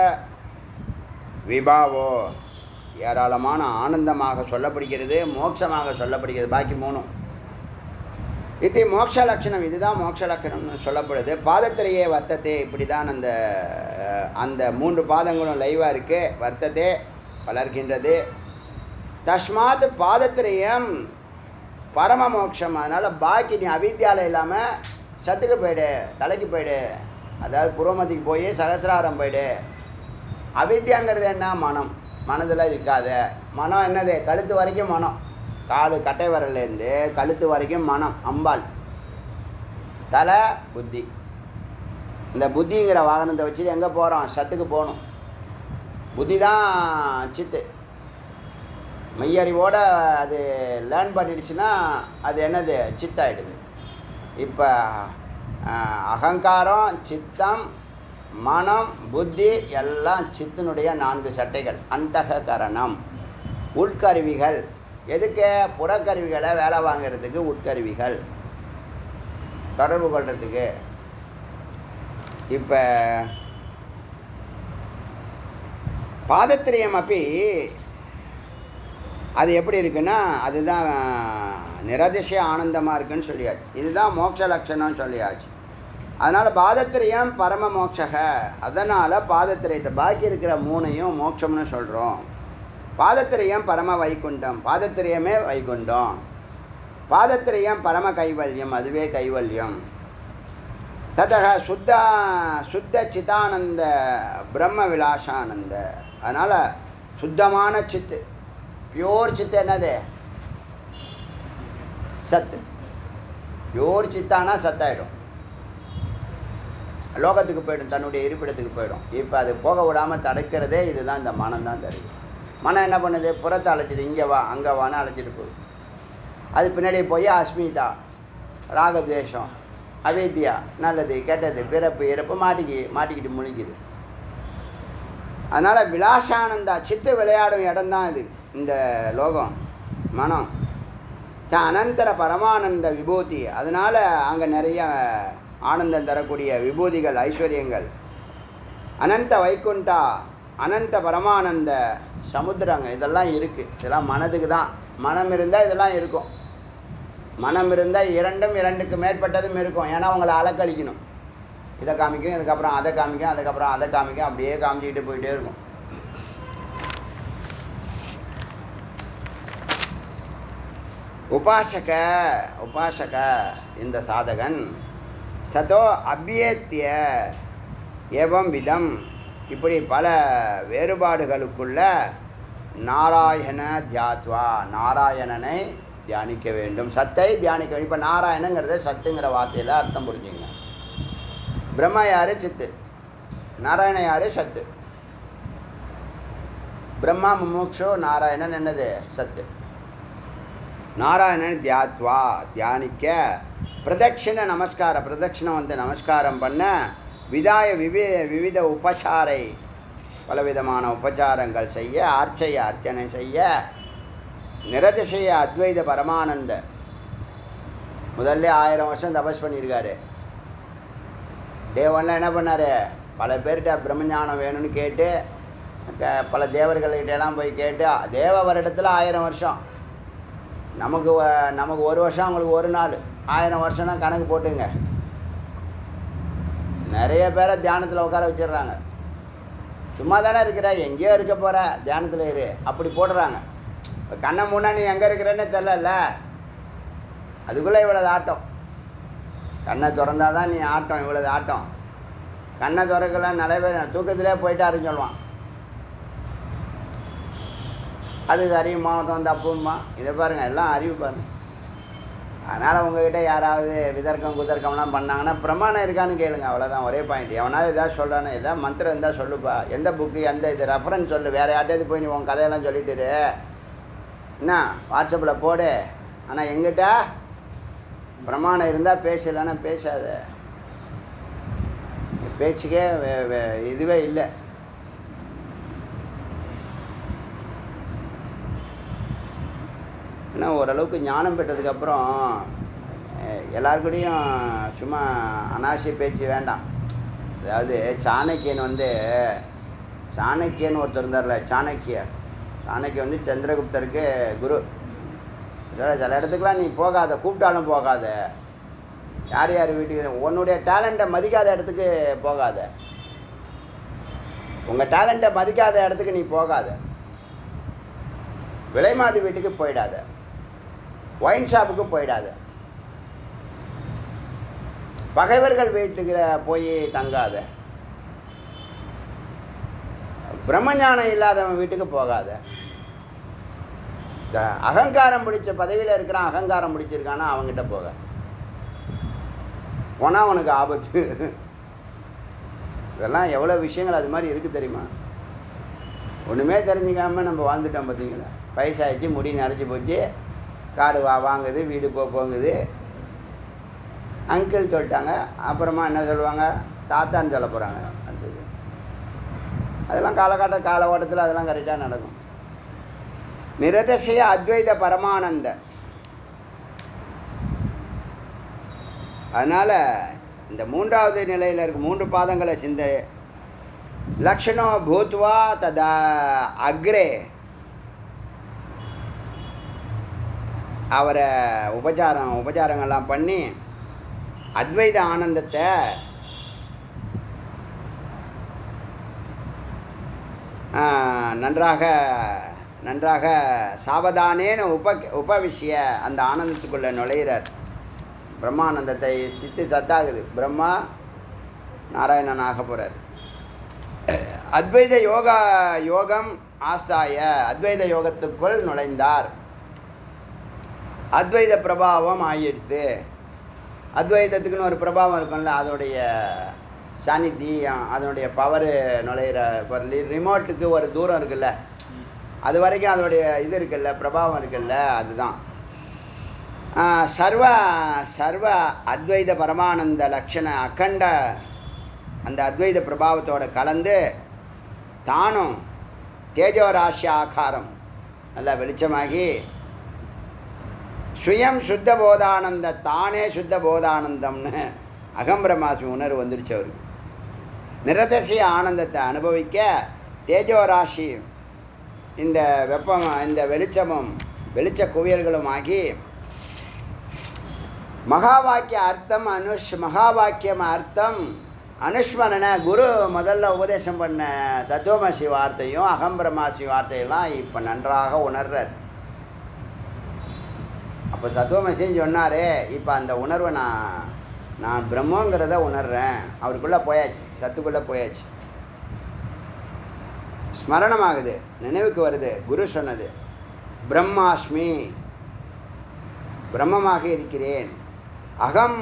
விபாவோ, ஏராளமான ஆனந்தமாக சொல்லப்படுகிறது, மோட்சமாக சொல்லப்படுகிறது. பாக்கி 3 இது மோட்ச லட்சணம். இதுதான் மோட்ச லட்சணம்னு சொல்லப்படுது. பாதத்திரையே வர்த்தத்தை, இப்படி தான் அந்த 3 பாதங்களும் லைவாக இருக்குது. வர்த்தத்தை வளர்கின்றது. தஸ்மாத் பாதத்திரையம் பரம மோட்சம். அதனால் பாக்கி நீ அவித்யாவில் இல்லாமல் சத்துக்கு போயிடு, தலைக்கு போயிடு, அதாவது புரோமதிக்கு போய் சகசிராரம் போயிடு. அவித்யாங்கிறது என்ன? மனம். மனதில் இருக்காத மனம். என்னது? கழுத்து வரைக்கும் மனம். காலு கட்டை வரலேருந்து கழுத்து வரைக்கும் மனம் அம்பாள். தலை புத்தி. இந்த புத்திங்கிற வாகனத்தை வச்சுட்டு எங்கே போகிறோம்? சத்துக்கு போகணும். புத்தி தான் சித்து. மெய்யறிவோடு அது லேர்ன் பண்ணிடுச்சுன்னா அது என்னது? சித்தாயிடுது. இப்போ அகங்காரம், சித்தம், மனம், புத்தி எல்லாம் சித்தினுடைய 4 சட்டைகள். அந்தகரணம், உட்கருவிகள். எதுக்கு? புறக்கருவிகளை வேலை வாங்கிறதுக்கு உட்கருவிகள், தொடர்பு கொள்றதுக்கு. இப்போ பாதத்திரியம் அப்படி அது எப்படி இருக்குன்னா, அதுதான் நிரதிசய ஆனந்தமாக இருக்குன்னு சொல்லியாச்சு. இதுதான் மோட்ச லட்சணம்னு சொல்லியாச்சு. அதனால் பாதத்திரியம் பரம மோட்சக. அதனால் பாதத்திரியத்தை பாக்கி இருக்கிற 3ஐயும் மோட்சம்னு சொல்கிறோம். பாதத்திரியம் பரம வைகுண்டம். பாதத்திரியமே வைகுண்டம். பாதத்திரியம் பரம கைவல்யம், அதுவே கைவல்யம். ததக சுத்த சிதானந்த பிரம்ம விலாசானந்த. அதனால் சுத்தமான சித்து, பியோர் சித்து. என்னது? சத்து. பியோர் சித்தானா சத்தாயிடும், லோகத்துக்கு போய்டும், தன்னுடைய இருப்பிடத்துக்கு போய்டும். இப்போ அது போக விடாமல் தடுக்கிறதே இதுதான், இந்த மனம் தான் தடுக்கும். மனம் என்ன பண்ணுது? புறத்தை அழைச்சிட்டு இங்கே வா அங்கே வான்னு அழைச்சிட்டு போகுது. அது பின்னாடி போய் அஸ்மிதா, ராகத்வேஷம், அவித்யா, நல்லது கெட்டது, பிறப்பு இறப்பு மாட்டிக்கிட்டு முழிக்குது. அதனால் விலாசானந்தா சித்து விளையாடும் இடம்தான் இது இந்த லோகம், மனம். அனந்தர பரமானந்த விபூதி, அதனால் அங்கே நிறைய ஆனந்தம் தரக்கூடிய விபூதிகள், ஐஸ்வர்யங்கள். அனந்த வைகுண்டா, அனந்த பரமானந்த சமுத்திரங்க, இதெல்லாம் இருக்குது. இதெல்லாம் மனதுக்கு தான். மனம் இருந்தால் இதெல்லாம் இருக்கும். மனம் இருந்தால் இரண்டுக்கு மேற்பட்டதும் இருக்கும். ஏன்னா அவங்கள அலக்கழிக்கணும். இதை காமிக்கும், இதுக்கப்புறம் அதை காமிக்கும், அதுக்கப்புறம் அதை காமிக்கும், அப்படியே காமிச்சிக்கிட்டு போயிட்டே இருக்கும். உபாசக இந்த சாதகன் சதோ அபியேத்திய ஏவம் விதம், இப்படி பல வேறுபாடுகளுக்குள்ள நாராயண தியாத்வா, நாராயணனை தியானிக்க வேண்டும், சத்தை தியானிக்க வேண்டும். இப்போ நாராயணங்கிறத சத்துங்கிற வார்த்தையில் அர்த்தம் புரிஞ்சுங்க. பிரம்மா யார்? சித்து. நாராயணன் யார்? சத்து. பிரம்மா முமுக்ஷு, நாராயணன் என்னது? சத்து. நாராயணன் தியாத்வா, தியானிக்க. பிரதட்சிண நமஸ்காரம், பிரதட்சிணம் வந்து நமஸ்காரம் பண்ண. விதாய விவித உபச்சாரை, பலவிதமான உபச்சாரங்கள் செய்ய. அர்ச்சனை செய்ய. நிரதிசய அத்வைத பரமானந்த, முதல்ல 1000 வருஷம் தபஸ் பண்ணியிருக்காரு. டே 1 என்ன பண்ணார்? பல பேர்கிட்ட பிரம்மஞானம் வேணும்னு கேட்டு, பல தேவர்கள்கிட்டலாம் போய் கேட்டு, தேவ வருடத்தில் 1000 வருஷம். நமக்கு 1 வருஷம், அவங்களுக்கு 1 நாள். 1000 வருஷம்னா கணக்கு போட்டுங்க. நிறைய பேரை தியானத்தில் உட்கார வச்சிடுறாங்க. சும்மா தானே இருக்கிற, எங்கேயோ இருக்க போகிற, தியானத்தில் இரு, அப்படி போடுறாங்க. இப்போ கண்ணை மூணா நீ எங்கே இருக்கிறேன்னு தெரிலல்ல, அதுக்குள்ளே இவ்வளோது ஆட்டம். கண்ணை திறந்தால் தான் நீ ஆட்டம், இவ்வளோது ஆட்டம். கண்ணை திறக்கலாம், நிறைய பேர் தூக்கத்திலே போயிட்டாருன்னு சொல்லுவான். அது சரியுமா, தப்புமா, இதை பாருங்கள், எல்லாம் அறிவு பாருங்கள். அதனால் உங்கள்கிட்ட யாராவது விதர்க்கம் குதர்க்கம்லாம் பண்ணாங்கன்னா பிரமாணம் இருக்கான்னு கேளுங்க, அவ்வளோதான், ஒரே பாயிண்ட். எவனாவது எதாவது சொல்கிறானே, எதாவது மந்திரம் இருந்தால் சொல்லுப்பா, எந்த புக்கு எந்த இது ரெஃபரன்ஸ் சொல்லு, வேறு யார்கிட்டயாவது போய் நீ உன் கதையெல்லாம் சொல்லிட்டுரு, என்ன வாட்ஸ்அப்பில் போடு. ஆனால் எங்கிட்ட பிரமாணம் இருந்தால் பேசு, இல்லைன்னா பேசாத. பேச்சுக்கே இதுவே இல்லை. ஏன்னா ஓரளவுக்கு ஞானம் பெற்றதுக்கப்புறம் எல்லாருக்கூடையும் சும்மா அனாவசிய பேச்சு வேண்டாம். அதாவது சாணக்கியன் ஒருத்தர் இருந்தார்ல, சாணக்கியன் வந்து சந்திரகுப்தருக்கு குரு. சில இடத்துக்குலாம் நீ போகாத, கூப்பிட்டாலும் போகாத. யார் வீட்டுக்கு, உன்னுடைய டேலண்ட்டை மதிக்காத இடத்துக்கு போகாத. உங்கள் டேலண்ட்டை மதிக்காத இடத்துக்கு நீ போகாத. விலைமாது வீட்டுக்கு போயிடாத. ஒயின் ஷாப்புக்கு போயிடாத. பகைவர்கள் வீட்டுக்கு போய் தங்காத. பிரம்மஞானம் இல்லாதவன் வீட்டுக்கு போகாத. அகங்காரம் பிடிச்ச பதவியில் இருக்கிறான், அகங்காரம் பிடிச்சிருக்கானா அவங்ககிட்ட போக போனால் உனக்கு ஆபத்து. இதெல்லாம் எவ்வளோ விஷயங்கள் அது மாதிரி இருக்குது தெரியுமா? ஒன்றுமே தெரிஞ்சுக்காமல் நம்ம வாழ்ந்துட்டோம். பார்த்தீங்களா, வயசாகிடுச்சு, முடி நரைச்சி போச்சு, காடு வாங்குது, வீடு போங்குது. அங்கிள் சொல்லிட்டாங்க, அப்புறமா என்ன சொல்லுவாங்க, தாத்தான்னு சொல்ல போகிறாங்க. அடுத்தது அதெல்லாம் கால ஓட்டத்தில் அதெல்லாம் கரெக்டாக நடக்கும். நிரதிசய அத்வைத பரமானந்த. அதனால் இந்த 3வது நிலையில் இருக்க 3 பாதங்களை லக்ஷணோ பூத்வா ததா அக்ரே, அவரை உபச்சாரங்கள்லாம் பண்ணி அத்வைத ஆனந்தத்தை நன்றாக சாவதானேன்னு உபவிஷய அந்த ஆனந்தத்துக்குள்ளே நுழையிறார். பிரம்மானந்தத்தை சத்தாகுது. பிரம்மா நாராயணன் ஆக போகிறார். அத்வைத யோகம் ஆஸ்தாய, அத்வைத யோகத்துக்குள் நுழைந்தார். அத்வைத பிரபாவம் ஆகிடுத்து. அத்வைதத்துக்குன்னு ஒரு பிரபாவம் இருக்கும்ல, அதோடைய சாநித்தியம், அதனுடைய பவரு நுழையிற ரிமோட்டுக்கு ஒரு தூரம் இருக்குல்ல, அது வரைக்கும் அதோடைய இது இருக்குல்ல, பிரபாவம் இருக்குல்ல, அதுதான். சர்வ சர்வ அத்வைத பரமானந்த லட்சண அக்கண்ட அந்த அத்வைத பிரபாவத்தோடு கலந்து தானும் தேஜோராசி ஆகாரம் நல்லா வெளிச்சமாகி சுயம் சுத்த போதானந்த தானே சுத்த போதானந்தம்னு அகம் பிரம்மாஸ்மி உணர்வு வந்துடுச்சு அவருக்கு. நிரதசிய ஆனந்தத்தை அனுபவிக்க தேஜோராசி இந்த வெப்பம் இந்த வெளிச்சமும் வெளிச்ச குவியல்களும் ஆகி மகா வாக்கிய அர்த்தம் மகா வாக்கியம் அர்த்தம் அனுஸ்மரண குரு முதல்ல உபதேசம் பண்ண தத்துவமசி வார்த்தையும் அகம் பிரம்மாசி வார்த்தையெல்லாம் இப்போ நன்றாக உணர்றார். அப்போ தத்துவமசின்னு சொன்னார். இப்போ அந்த உணர்வை நான் பிரம்மங்கிறத உணர்றேன். அவருக்குள்ளே போயாச்சு, சத்துக்குள்ளே போயாச்சு. ஸ்மரணமாகுது, நினைவுக்கு வருது. குரு சொன்னது பிரம்மாஸ்மி, பிரம்மமாக இருக்கிறேன். அகம்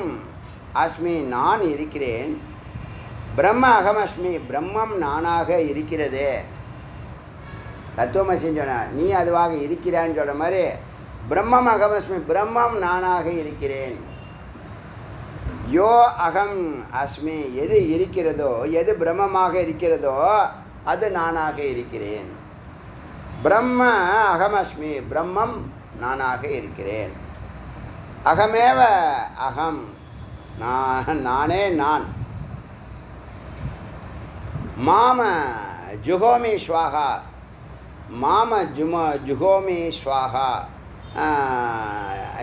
அஸ்மி, நான் இருக்கிறேன். பிரம்ம அகமஸ்மி, பிரம்மம் நானாக இருக்கிறது. தத்துவமசின்னு சொன்ன நீ அதுவாக இருக்கிறான்னு சொல்கிற மாதிரி பிரம்மம் அகமஸ்மி, பிரம்மம் நானாக இருக்கிறேன். யோ அகம் அஸ்மி, எது இருக்கிறதோ எது பிரம்மமாக இருக்கிறதோ அது நானாக இருக்கிறேன். பிரம்ம அகமஸ்மி, பிரம்மம் நானாக இருக்கிறேன். அகமேவ அகம், நானே நான். மாம ஜுகோமி ஸ்வாகா, மாம ஜுகோமி ஸ்வாகா.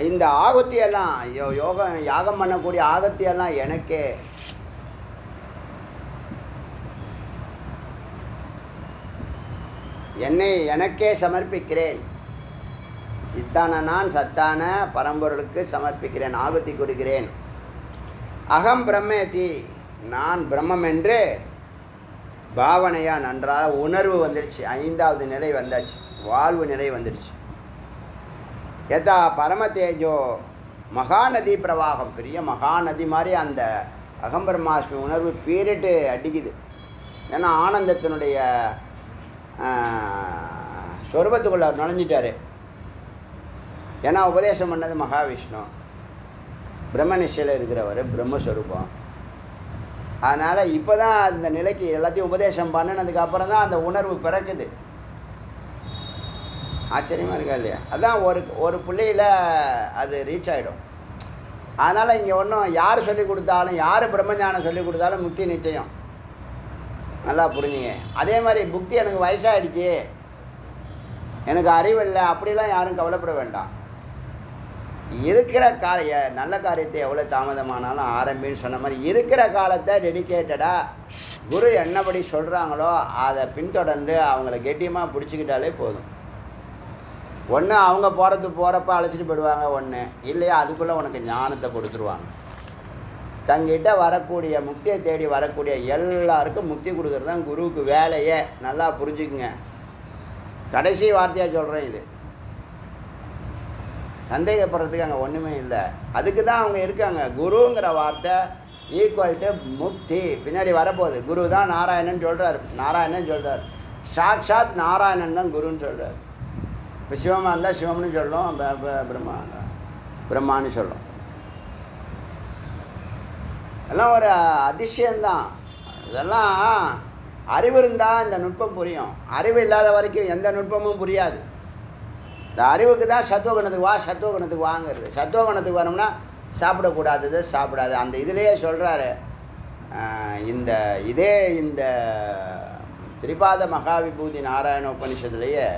இந்த ஆகுத்தியெல்லாம் யாகம் பண்ணக்கூடிய ஆகத்தியெல்லாம் எனக்கே. என்னை எனக்கே சமர்ப்பிக்கிறேன். சித்தான நான் சத்தான பரம்பொருளுக்கு சமர்ப்பிக்கிறேன், ஆகுத்தி கொடுக்கிறேன். அகம் பிரம்மேதி, நான் பிரம்மம் என்று பாவனையாக நன்றாக உணர்வு வந்துடுச்சு. 5வது நிலை வந்தாச்சு, வாழ்வு நிலை வந்துடுச்சு. யதா பரமதேஜோ மகாநதி பிரவாகம், பெரிய மகாநதி மாதிரி அந்த அகம்பிரம்மாஸ்மி உணர்வு பீரிட்டு அடிக்குது. ஏன்னா ஆனந்தத்தினுடைய சொருபத்துக்குள்ள நுழைஞ்சிட்டார். ஏன்னா உபதேசம் பண்ணது மகாவிஷ்ணு, பிரம்மனிஷ்டையில் இருக்கிறவர், பிரம்மஸ்வரூபம். அதனால் இப்போ தான் அந்த நிலைக்கு எல்லாத்தையும் உபதேசம் பண்ணினதுக்கப்புறம் தான் அந்த உணர்வு பிறக்குது. ஆச்சரியமாக இருக்கா இல்லையா? அதான் ஒரு பிள்ளையில் அது ரீச் ஆகிடும். அதனால் இங்கே ஒன்றும் யார் சொல்லிக் கொடுத்தாலும், யார் பிரம்மஞானம் சொல்லிக் கொடுத்தாலும் முக்தி நிச்சயம். நல்லா புரிஞ்சுங்க. அதே மாதிரி புக்தி எனக்கு வயசாகிடுச்சு, எனக்கு அறிவில்லை, அப்படிலாம் யாரும் கவலைப்பட வேண்டாம். இருக்கிற நல்ல காரியத்தை எவ்வளோ தாமதமானாலும் ஆரம்பின்னு சொன்ன மாதிரி இருக்கிற காலத்தை டெடிக்கேட்டடாக குரு என்னபடி சொல்கிறாங்களோ அதை பின்தொடர்ந்து அவங்கள கெட்டியமாக பிடிச்சிக்கிட்டாலே போதும். ஒன்று அவங்க போகிறப்ப அழைச்சிட்டு போயிடுவாங்க, ஒன்று இல்லையா அதுக்குள்ளே உனக்கு ஞானத்தை கொடுத்துருவாங்க. தங்கிட்ட வரக்கூடிய முக்தியை தேடி வரக்கூடிய எல்லாருக்கும் முக்தி கொடுக்குறது தான் குருவுக்கு வேலையே. நல்லா புரிஞ்சுக்குங்க. கடைசி வார்த்தையாக சொல்கிறேன், இது சந்தேகப்படுறதுக்கு அங்கே ஒன்றுமே இல்லை. அதுக்கு தான் அவங்க இருக்காங்க. குருங்கிற வார்த்தை ஈக்குவல் டு முக்தி. பின்னாடி வரப்போகுது. குரு தான் நாராயணன் சொல்கிறார், நாராயணன் சொல்கிறார். சாட்சாத் நாராயணன் தான் குருன்னு சொல்கிறார். இப்போ சிவமாக இருந்தால் சிவம்னு சொல்லும், பிரம்மான்னு சொல்லும். எல்லாம் ஒரு அதிசயம்தான். இதெல்லாம் அறிவு இருந்தால் இந்த நுட்பம் புரியும். அறிவு இல்லாத வரைக்கும் எந்த நுட்பமும் புரியாது. இந்த அறிவுக்கு தான் சத்துவகுணத்துக்கு வா, சத்துவகுணத்துக்கு வாங்கிறது. சத்துவகுணத்துக்கு வரணும்னா சாப்பிடக்கூடாதது சாப்பிடாது. அந்த இதிலேயே சொல்கிறாரு. இந்த திரிபாத மகாவிபூதி நாராயண உபனிஷத்துலேயே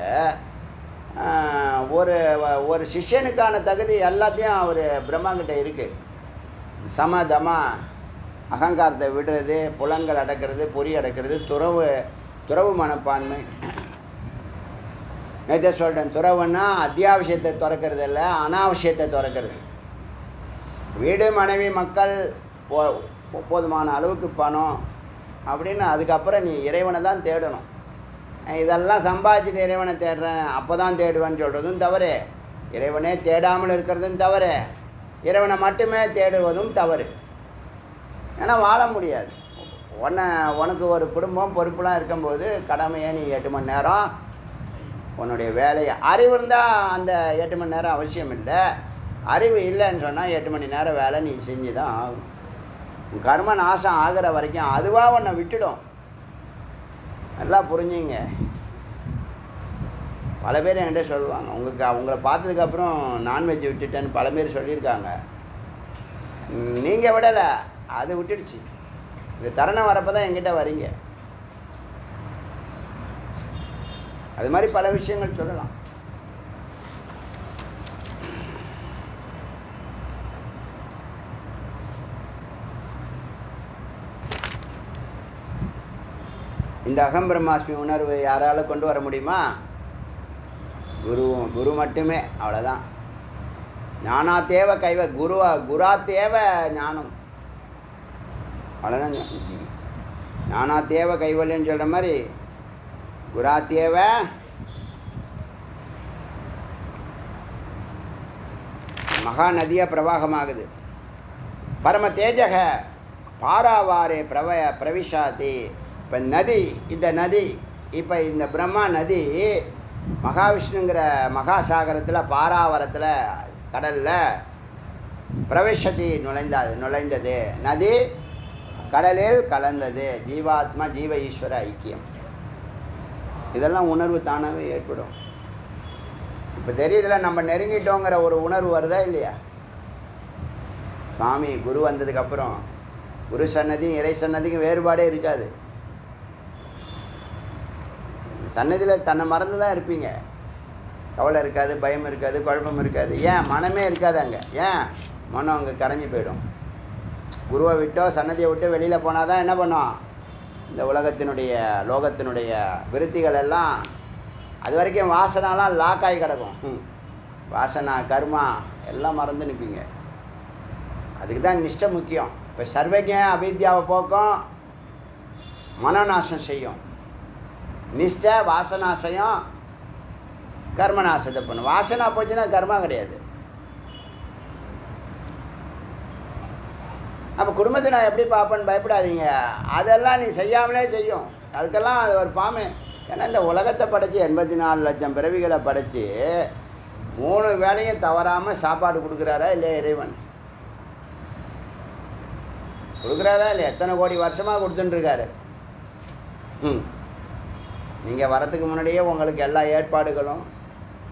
ஒரு சிஷ்யனுக்கான தகுதி எல்லாத்தையும் அவர் பிரம்மாங்கிட்ட இருக்குது. சமதமா, அகங்காரத்தை விடுறது, புலன்கள் அடக்கிறது, பொறி அடக்கிறது, துறவு மனப்பான்மை. நேற்று சொல்கிறேன், துறவுன்னா அத்தியாவசியத்தை திறக்கிறது இல்லை, அனாவசியத்தை திறக்கிறது. வீடு, மனைவி, மக்கள், போதுமான அளவுக்கு பணம் அப்படின்னு அதுக்கப்புறம் நீ இறைவனை தான் தேடணும். இதெல்லாம் சம்பாதிச்சுட்டு இறைவனை தேடுறேன் அப்போ தான் தேடுவேன்னு சொல்கிறதும் தவறு. இறைவனே தேடாமல் இருக்கிறதும் தவறு. இறைவனை மட்டுமே தேடுவதும் தவறு. ஏன்னா வாழ முடியாது. உனக்கு ஒரு குடும்பம் பொறுப்புலாம் இருக்கும்போது கடமையை நீ 8 மணி நேரம் உன்னுடைய வேலையை, அறிவு இருந்தால் அந்த 8 மணி நேரம் அவசியம் இல்லை. அறிவு இல்லைன்னு சொன்னால் 8 மணி நேரம் வேலை நீ செஞ்சு தான் ஆகும். உன் கர்ம நாசம் ஆகிற வரைக்கும் அதுவாக உன்னை விட்டுடும். நல்லா புரிஞ்சுங்க. பல பேர் என்கிட்ட சொல்லுவாங்க, உங்களை பார்த்ததுக்கப்புறம் நான்வெஜ் விட்டுட்டேன்னு பல பேர் சொல்லியிருக்காங்க. நீங்கள் விடலை, அது விட்டுடுச்சு. இந்த தருணம் வரப்போ தான் என்கிட்ட வரீங்க. அது மாதிரி பல விஷயங்கள் சொல்லலாம். இந்த அகம் பிரம்மாஸ்மி உணர்வு யாரால கொண்டு வர முடியுமா? குரு மட்டுமே. அவ்வளோதான். ஞானா தேவ கைவ குரா தேவ ஞானம். அவ்வளோதான். ஞானா தேவ கைவல்யன்னு சொல்கிற மாதிரி குரா தேவ மகா நதியாக பிரவாகமாகுது. பரம தேஜக பாராவாரே பிரவிஷாதி. இப்போ நதி, இந்த நதி, இப்போ இந்த பிரம்மா நதி மகாவிஷ்ணுங்கிற மகாசாகரத்தில் பாராவரத்தில் கடலில் பிரவேசத்தி நுழைந்தது. நதி கடலில் கலந்தது. ஜீவாத்மா ஜீவ ஈஸ்வர ஐக்கியம். இதெல்லாம் உணர்வு தானாகவே ஏற்படும். இப்போ தெரியுதுல, நம்ம நெருங்கிட்டோங்கிற ஒரு உணர்வு வருதா இல்லையா? சுவாமி குரு வந்ததுக்கப்புறம் குரு சன்னதியும் இறை சன்னதிக்கும் வேறுபாடே இருக்காது. சன்னதியில் தன்னை மறந்து தான் இருப்பீங்க. கவலை இருக்காது, பயம் இருக்காது, குழப்பம் இருக்காது. ஏன்? மனமே இருக்காது அங்கே. ஏன்? மனம் அங்கே கரைஞ்சி போயிடும். குருவை விட்டோ சன்னதியை விட்டு வெளியில் போனால் தான் என்ன பண்ணோம்? இந்த உலகத்தினுடைய லோகத்தினுடைய விருத்திகள் எல்லாம் அது வரைக்கும் வாசனாலாம் லாக் ஆகி கிடக்கும். வாசனா கர்மா எல்லாம் மறந்து நிற்பீங்க. அதுக்கு தான் நிஷ்டை முக்கியம். இப்போ சர்வஜ அவித்யாவை போக்கும், மனநாசம் செய்யும். நிஷ்டை வாசனாசயம், கர்மநாசத்தை பண்ணும். வாசனா போச்சுன்னா கர்மா கிடையாது. அப்போ குடும்பத்தை நான் எப்படி பார்ப்பேன்னு பயப்படாதீங்க. அதெல்லாம் நீ செய்யாமலே செய்யும். அதுக்கெல்லாம் அது ஒரு ஃபார்மு. ஏன்னா இந்த உலகத்தை படைச்சி 84 லட்சம் பிறவிகளை படைச்சி 3 வேளையும் தவறாமல் சாப்பாடு கொடுக்குறாரா இல்லையா இறைவன்? கொடுக்குறாரா இல்லையா? எத்தனை கோடி வருஷமாக கொடுத்துட்டுருக்காரு. நீங்கள் வரத்துக்கு முன்னாடியே உங்களுக்கு எல்லா ஏற்பாடுகளும்,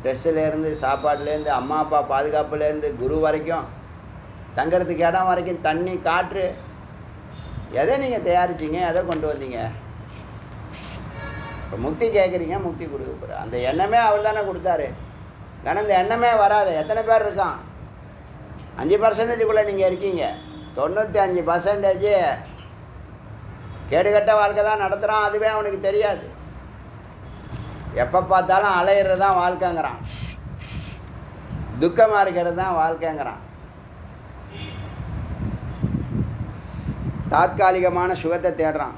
ட்ரெஸ்ஸுலேருந்து சாப்பாடுலேருந்து அம்மா அப்பா பாதுகாப்புலேருந்து குரு வரைக்கும், தங்கிறதுக்கு இடம் வரைக்கும், தண்ணி காற்று, எதை நீங்கள் தயாரிச்சிங்க, எதை கொண்டு வந்தீங்க? இப்போ முக்தி கேட்குறீங்க, முக்தி கொடுக்க போகிறார். அந்த எண்ணமே அவர் தானே கொடுத்தாரு. ஏன்னா இந்த எண்ணமே வராது. எத்தனை பேர் இருக்கான்? 5% நீங்கள் இருக்கீங்க. 95% கேடுகட்ட வாழ்க்கை தான் நடத்துகிறான். அதுவே அவனுக்கு தெரியாது. எப்போ பார்த்தாலும் அலையிறது தான் வாழ்க்கைங்கிறான். துக்கமாக இருக்கிறது தான் வாழ்க்கைங்கிறான். தாத்காலிகமான சுகத்தை தேடுறான்.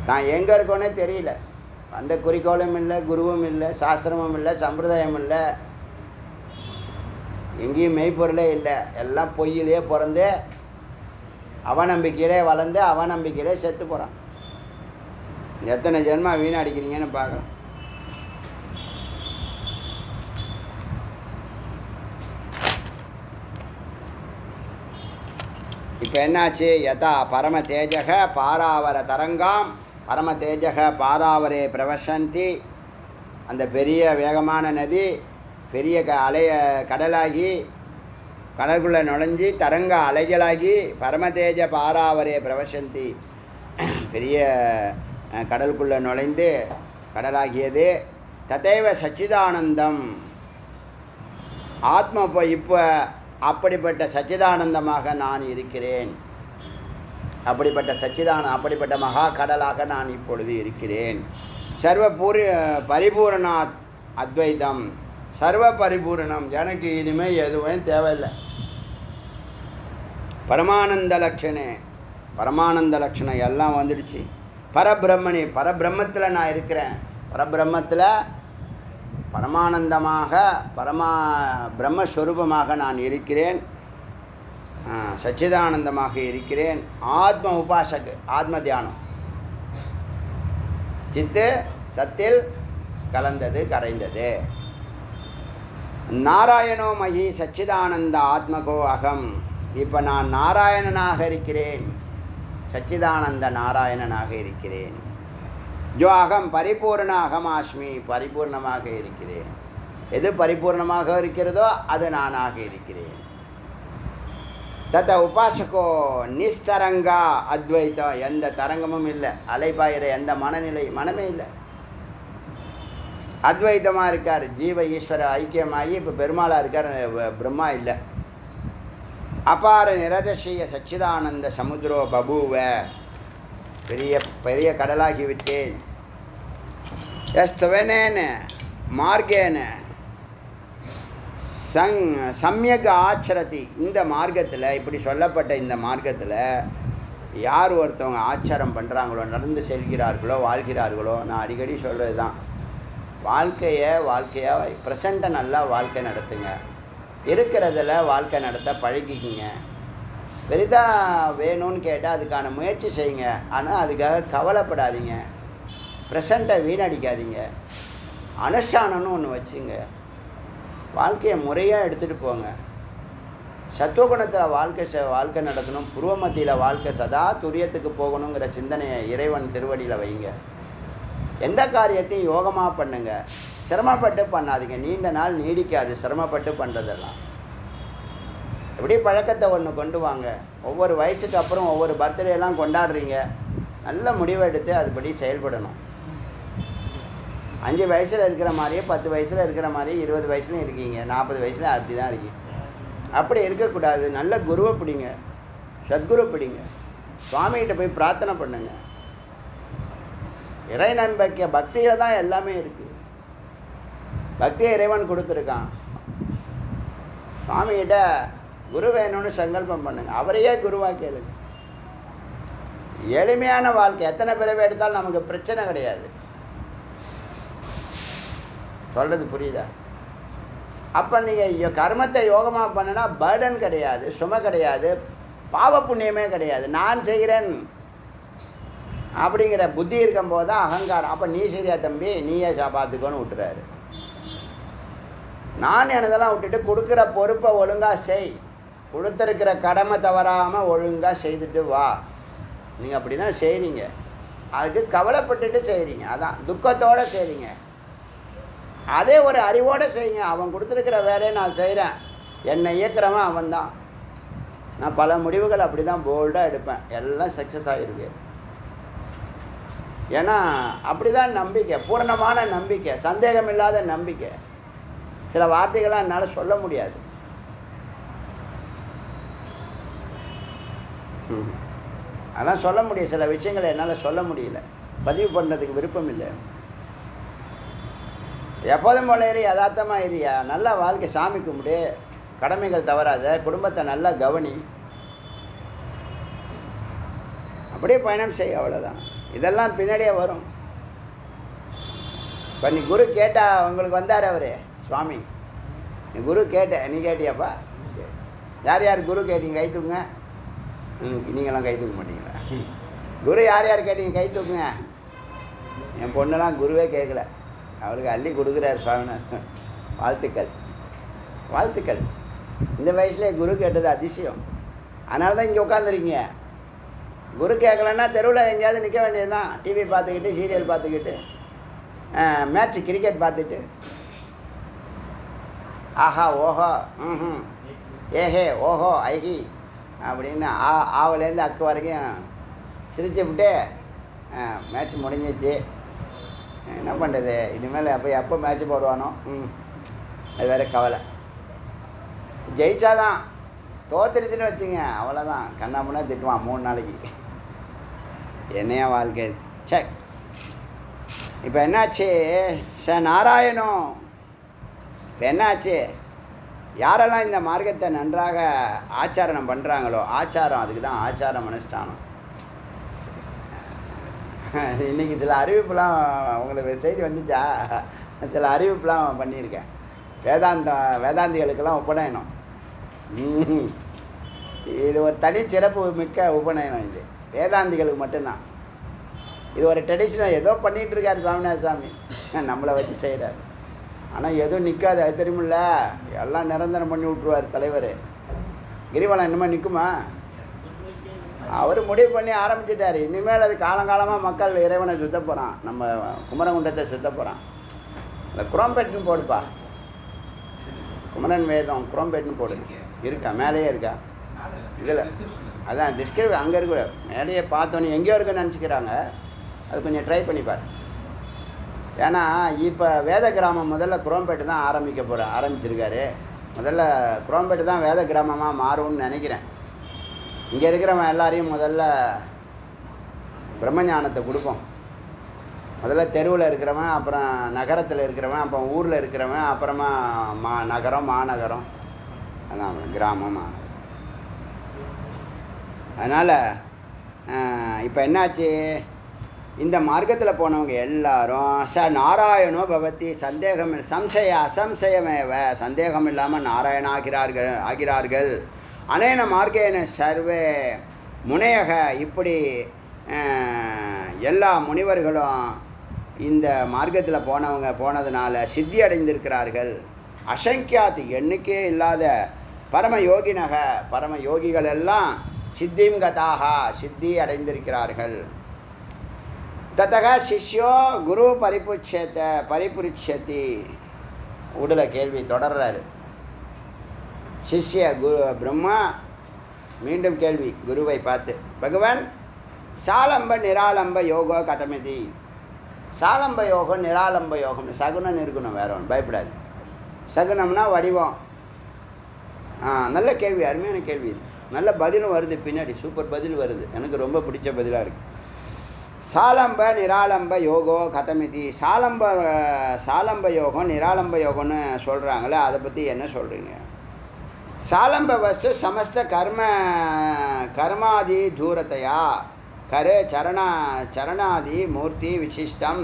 தான் எங்கே இருக்கோன்னே தெரியல. அந்த குறிக்கோளும் இல்லை, குருவும் இல்லை, சாஸ்திரமும் இல்லை, சம்பிரதாயமும் இல்லை, எங்கேயும் மெய்ப்பொருளே இல்லை. எல்லாம் பொய்யிலே பிறந்து அவநம்பிக்கையிலே வளர்ந்து அவநம்பிக்கையிலே செத்து போகிறான். எத்தனை ஜென்மா வீணடிக்கிறீங்கன்னு பார்க்கலாம். இப்போ என்னாச்சு? யதா பரம தேஜக பாராவர தரங்காம் பரம தேஜக பாராவரே பிரவசந்தி. அந்த பெரிய வேகமான நதி பெரிய கடலாகி கடலுக்குள்ளே நுழைஞ்சி தரங்க அலைகளாகி பரமதேஜ பாராவரே பிரவசந்தி. பெரிய கடலுக்குள்ளே நுழைந்து கடலாகியது. ததேவ சச்சிதானந்தம். ஆத்மா இப்போ அப்படிப்பட்ட சச்சிதானந்தமாக நான் இருக்கிறேன். அப்படிப்பட்ட மகா கடலாக நான் இப்பொழுது இருக்கிறேன். சர்வ பரிபூரணா அத்வைதம். சர்வ பரிபூரணம். எனக்கு இனிமேல் எதுவும் தேவையில்லை. பரமானந்த லட்சணம் எல்லாம் வந்துடுச்சு. பரபிரம்மத்தில் நான் இருக்கிறேன். பரபிரம்மத்தில் பரமானந்தமாக பிரம்மஸ்வரூபமாக நான் இருக்கிறேன். சச்சிதானந்தமாக இருக்கிறேன். ஆத்ம உபாசக்கு. ஆத்ம தியானம். சித்து சத்தில் கலந்தது, கரைந்தது. நாராயணோ மகி சச்சிதானந்த ஆத்மகோ அகம். இப்போ நான் நாராயணனாக இருக்கிறேன், சச்சிதானந்த நாராயணனாக இருக்கிறேன். ஜோ அகம் பரிபூர்ண அகமாஸ்மி, பரிபூர்ணமாக இருக்கிறேன். எது பரிபூர்ணமாக இருக்கிறதோ அது நானாக இருக்கிறேன். தத்த உபாசகோ நிஸ்தரங்கா அத்வைத்தம், எந்த தரங்கமும் இல்லை, அலைபாயிற எந்த மனமே இல்லை, அத்வைத்தமாக இருக்கார். ஜீவ ஈஸ்வர ஐக்கியமாகி இப்போ பெருமாளாக இருக்கார், பிரம்மா இல்லை. அபார நிரதசிய சச்சிதானந்த சமுத்திரோ பபூவ, பெரிய பெரிய கடலாகி விட்டேன். எஸ்தவனேன மார்கேன சம்யக் ஆச்சரதி, இந்த மார்க்கத்தில், இப்படி சொல்லப்பட்ட இந்த மார்க்கத்தில் யார் ஒருத்தவங்க ஆச்சாரம் பண்ணுறாங்களோ, நடந்து செல்கிறார்களோ, வாழ்கிறார்களோ, நான் அடிக்கடி சொல்கிறது தான், வாழ்க்கையாக ப்ரெசண்ட்டை நல்லா வாழ்க்கை நடத்துங்க. இருக்கிறதில் வாழ்க்கை நடத்த பழகிக்கிங்க. பெரிதாக வேணும்னு கேட்டால் அதுக்கான முயற்சி செய்யுங்க. ஆனால் அதுக்காக கவலைப்படாதீங்க. ப்ரெசண்ட்டை வீணடிக்காதீங்க. அனுஷ்டானம்னு ஒன்று வச்சுங்க. வாழ்க்கையை முறையாக எடுத்துகிட்டு போங்க. சத்துவகுணத்தில் வாழ்க்கை நடத்தணும். புருவ மத்தியில் வாழ்க்கை சதா துரியத்துக்கு போகணுங்கிற சிந்தனையை இறைவன் திருவடியில் வைங்க. எந்த காரியத்தையும் யோகமாக பண்ணுங்க. சிரமப்பட்டு பண்ணாதீங்க. நீண்ட நாள் நீடிக்காது சிரமப்பட்டு பண்ணுறதெல்லாம். எப்படி பழக்கத்தை ஒன்று கொண்டு வாங்க. ஒவ்வொரு வயசுக்கு அப்புறம் ஒவ்வொரு பர்த்டேலாம் கொண்டாடுறீங்க, நல்ல முடிவை எடுத்து அதுபடி செயல்படணும். 5 வயசில் இருக்கிற மாதிரியே 10 வயசில் இருக்கிற மாதிரியே 20 வயசுலையும் இருக்கீங்க, 40 வயசில் அப்படி தான் இருக்கீங்க. அப்படி இருக்கக்கூடாது. நல்ல குருவை பிடிங்க, சத்குரு பிடிங்க. சுவாமிகிட்ட போய் பிரார்த்தனை பண்ணுங்க. இறை நம்பிக்கை பக்தியில் தான் எல்லாமே இருக்குது. பக்தியை இறைவன் கொடுத்துருக்கான். சுவாமிகிட்ட குரு வேணும்னு சங்கல்பம் பண்ணுங்க. அவரையே குருவாக கேளுங்க. எளிமையான வாழ்க்கை. எத்தனை பிறவை எடுத்தாலும் நமக்கு பிரச்சனை கிடையாது. சொல்கிறது புரியுதா? அப்போ நீங்கள் கர்மத்தை யோகமாக பண்ணினா பர்டன் கிடையாது, சுமை கிடையாது, பாவ புண்ணியமே கிடையாது. நான் செய்கிறேன் அப்படிங்கிற புத்தி இருக்கும்போது தான் அகங்காரம். அப்போ நீ சரியா தம்பி, நீயே பார்த்துக்கோன்னு விட்டுறாரு. நான் எனதெல்லாம் விட்டுட்டு கொடுக்குற பொறுப்பை ஒழுங்காக செய், கொடுத்துருக்கிற கடமை தவறாமல் ஒழுங்காக செய்துட்டு வா. நீங்கள் அப்படி தான் செய்கிறீங்க. அதுக்கு கவலைப்பட்டுட்டு செய்கிறீங்க, அதான் துக்கத்தோடு செய்கிறீங்க. அதே ஒரு அறிவோடு செய்யுங்க. அவன் கொடுத்துருக்கிற வேலையை நான் செய்கிறேன், என்னை இயக்கிறவன் அவன் தான். நான் பல முடிவுகள் அப்படி தான் போல்டாக எடுப்பேன், எல்லாம் சக்ஸஸ் ஆகிருக்கு. ஏன்னா அப்படி தான் நம்பிக்கை, பூரணமான நம்பிக்கை, சந்தேகம் இல்லாத நம்பிக்கை. சில வார்த்தைகள்லாம் என்னால் சொல்ல முடியாது. அதெல்லாம் சொல்ல முடியும். சில விஷயங்களை என்னால் சொல்ல முடியல, பதிவு பண்ணுறதுக்கு விருப்பம் இல்லை. எப்போதும் போல ஏறி யதார்த்தமாக ஏறியா, நல்லா வாழ்க்கை, சாமி கும்பிடு, கடமைகள் தவறாத, குடும்பத்தை நல்லா கவனி, அப்படியே பயணம் செய்ய, அவ்வளோதான். இதெல்லாம் பின்னாடியே வரும். இப்போ நீ குரு கேட்டால் உங்களுக்கு வந்தார் அவர் சுவாமி, நீ குரு கேட்ட, நீ கேட்டியாப்பா? சரி, யார் யார் குரு கேட்டீங்க கை தூக்குங்க. நீங்களாம் கை தூக்க மாட்டீங்களா? குரு யார் யார் கேட்டீங்க கை தூக்குங்க. என் பொண்ணெல்லாம் குருவே கேட்கல, அவளுக்கு அள்ளி கொடுக்குறாரு சுவாமினா. வாழ்த்துக்கள், வாழ்த்துக்கள். இந்த வயசுலேயே குரு கேட்டது அதிசயம். அதனால தான் இங்கே உட்காந்துருக்கீங்க. குரு கேட்கலன்னா தெருவில் எங்கேயாவது நிற்க வேண்டியது தான். டிவி பார்த்துக்கிட்டு, சீரியல் பார்த்துக்கிட்டு, மேட்ச்சு கிரிக்கெட் பார்த்துட்டு, ஆஹா ஓஹோ ஏஹே ஓஹோ ஐஹி அப்படின்னு ஆவிலேருந்து அக்கு வரைக்கும் சிரிச்சு விட்டு மேட்ச் முடிஞ்சிச்சு, என்ன பண்ணுறது, இனிமேல் எப்போ மேட்ச்சு போடுவானோ, அது வேறு கவலை. ஜெயிச்சாதான், தோத்துருச்சுன்னு வச்சுங்க அவ்வளோதான், கண்ணாமண்ணா திட்டுவான் 3 நாளைக்கு. என்னையா வாழ்க்கை. சரி, இப்போ என்னாச்சு? நாராயணம். இப்போ என்னாச்சு? யாரெல்லாம் இந்த மார்க்கத்தை நன்றாக ஆச்சாரணம் பண்ணுறாங்களோ, ஆச்சாரம், அதுக்கு தான் ஆச்சாரம் அனுஷ்டானம். இன்றைக்கி சில அறிவிப்புலாம் உங்களுக்கு செய்தி வந்துச்சா? சில அறிவிப்புலாம் பண்ணியிருக்கேன். வேதாந்திகளுக்கெல்லாம் உபநயனம். இது ஒரு தனி சிறப்பு மிக்க உபநயனம். இது வேதாந்திகளுக்கு மட்டும்தான். இது ஒரு ட்ரெடிஷ்னல், ஏதோ பண்ணிகிட்டு இருக்கார் சுவாமிநாத சுவாமி, நம்மளை வச்சு செய்கிறார். ஆனால் எதுவும் நிற்காது, அது தெரியுமில்ல, எல்லாம் நிரந்தரம் பண்ணி விட்ருவார் தலைவர். கிரிவலம் இன்னுமே நிற்குமா? அவர் முடிவு பண்ணி ஆரம்பிச்சிட்டார். இனிமேல் அது காலங்காலமாக மக்கள் இறைவனை சுத்த போகிறான், நம்ம குமரகுண்டத்தை சுத்த போகிறான். அந்த குரோம்பேட்டுன்னு போடுப்பா, குமரன் வேதம் குரோம்பேட்டுன்னு போடு. இருக்கா? மேலேயே இருக்கா? இதில் அதான் டிஸ்கிரிப் அங்கே இருக்க மேலேயே பார்த்தோன்னே எங்கேயோ இருக்குன்னு நினச்சிக்கிறாங்க. அது கொஞ்சம் ட்ரை பண்ணிப்பார். ஏன்னா இப்போ வேத கிராமம் முதல்ல குரோம்பேட்டு தான் ஆரம்பிச்சிருக்காரு. முதல்ல குரோம்பேட்டு தான் வேத கிராமமாக மாறும்னு நினைக்கிறேன். இங்கே இருக்கிறவன் எல்லாரையும் முதல்ல பிரம்மஞானத்தை கொடுப்போம். முதல்ல தெருவில் இருக்கிறவன், அப்புறம் நகரத்தில் இருக்கிறவன், அப்புறம் ஊரில் இருக்கிறவன், அப்புறமா நகரம், மாநகரம், அதான் கிராமம், மாநகரம். அதனால் இப்போ என்னாச்சு, இந்த மார்க்கத்தில் போனவங்க எல்லாரும் நாராயணோ பவதி அசம்சயமேவ, சந்தேகம் இல்லாமல் நாராயண ஆகிறார்கள். அனேன மார்க்கேன சர்வே முனையக, இப்படி எல்லா முனிவர்களும் இந்த மார்க்கத்தில் போனதுனால சித்தி அடைந்திருக்கிறார்கள். அசங்கியாத்து, எண்ணிக்கே இல்லாத பரம யோகிகள் எல்லாம் சித்திம் கதாக, சித்தி அடைந்திருக்கிறார்கள். தத்தக சிஷ்யோ குரு பரிபுரிச்சதி. உடல கேள்வி தொடர்றாரு. சிஷ்ய பிரம்மா மீண்டும் கேள்வி குருவை பார்த்து, பகவான் சாலம்ப நிராலம்ப யோகோ கதமிதி. சாலம்ப யோகம் நிராலம்ப யோகம் சகுனம் இருக்கணும், வேற ஒன்று பயப்படாது. சகுனம்னா வடிவம். நல்ல கேள்வி, அருமையான கேள்வி. நல்ல பதிலும் வருது பின்னாடி, சூப்பர் பதில் வருது, எனக்கு ரொம்ப பிடிச்ச பதிலாக இருக்குது. சாலம்ப நிராலம்ப யோகோ கதமிதி. சாலம்ப யோகம் நிராலம்ப யோகம்னு சொல்கிறாங்களே, அதை பற்றி என்ன சொல்கிறீங்க? சாலம்ப வஸ்து சமஸ்த கர்மாதி தூரத்தையா சரணாதி மூர்த்தி விசிஷ்டம்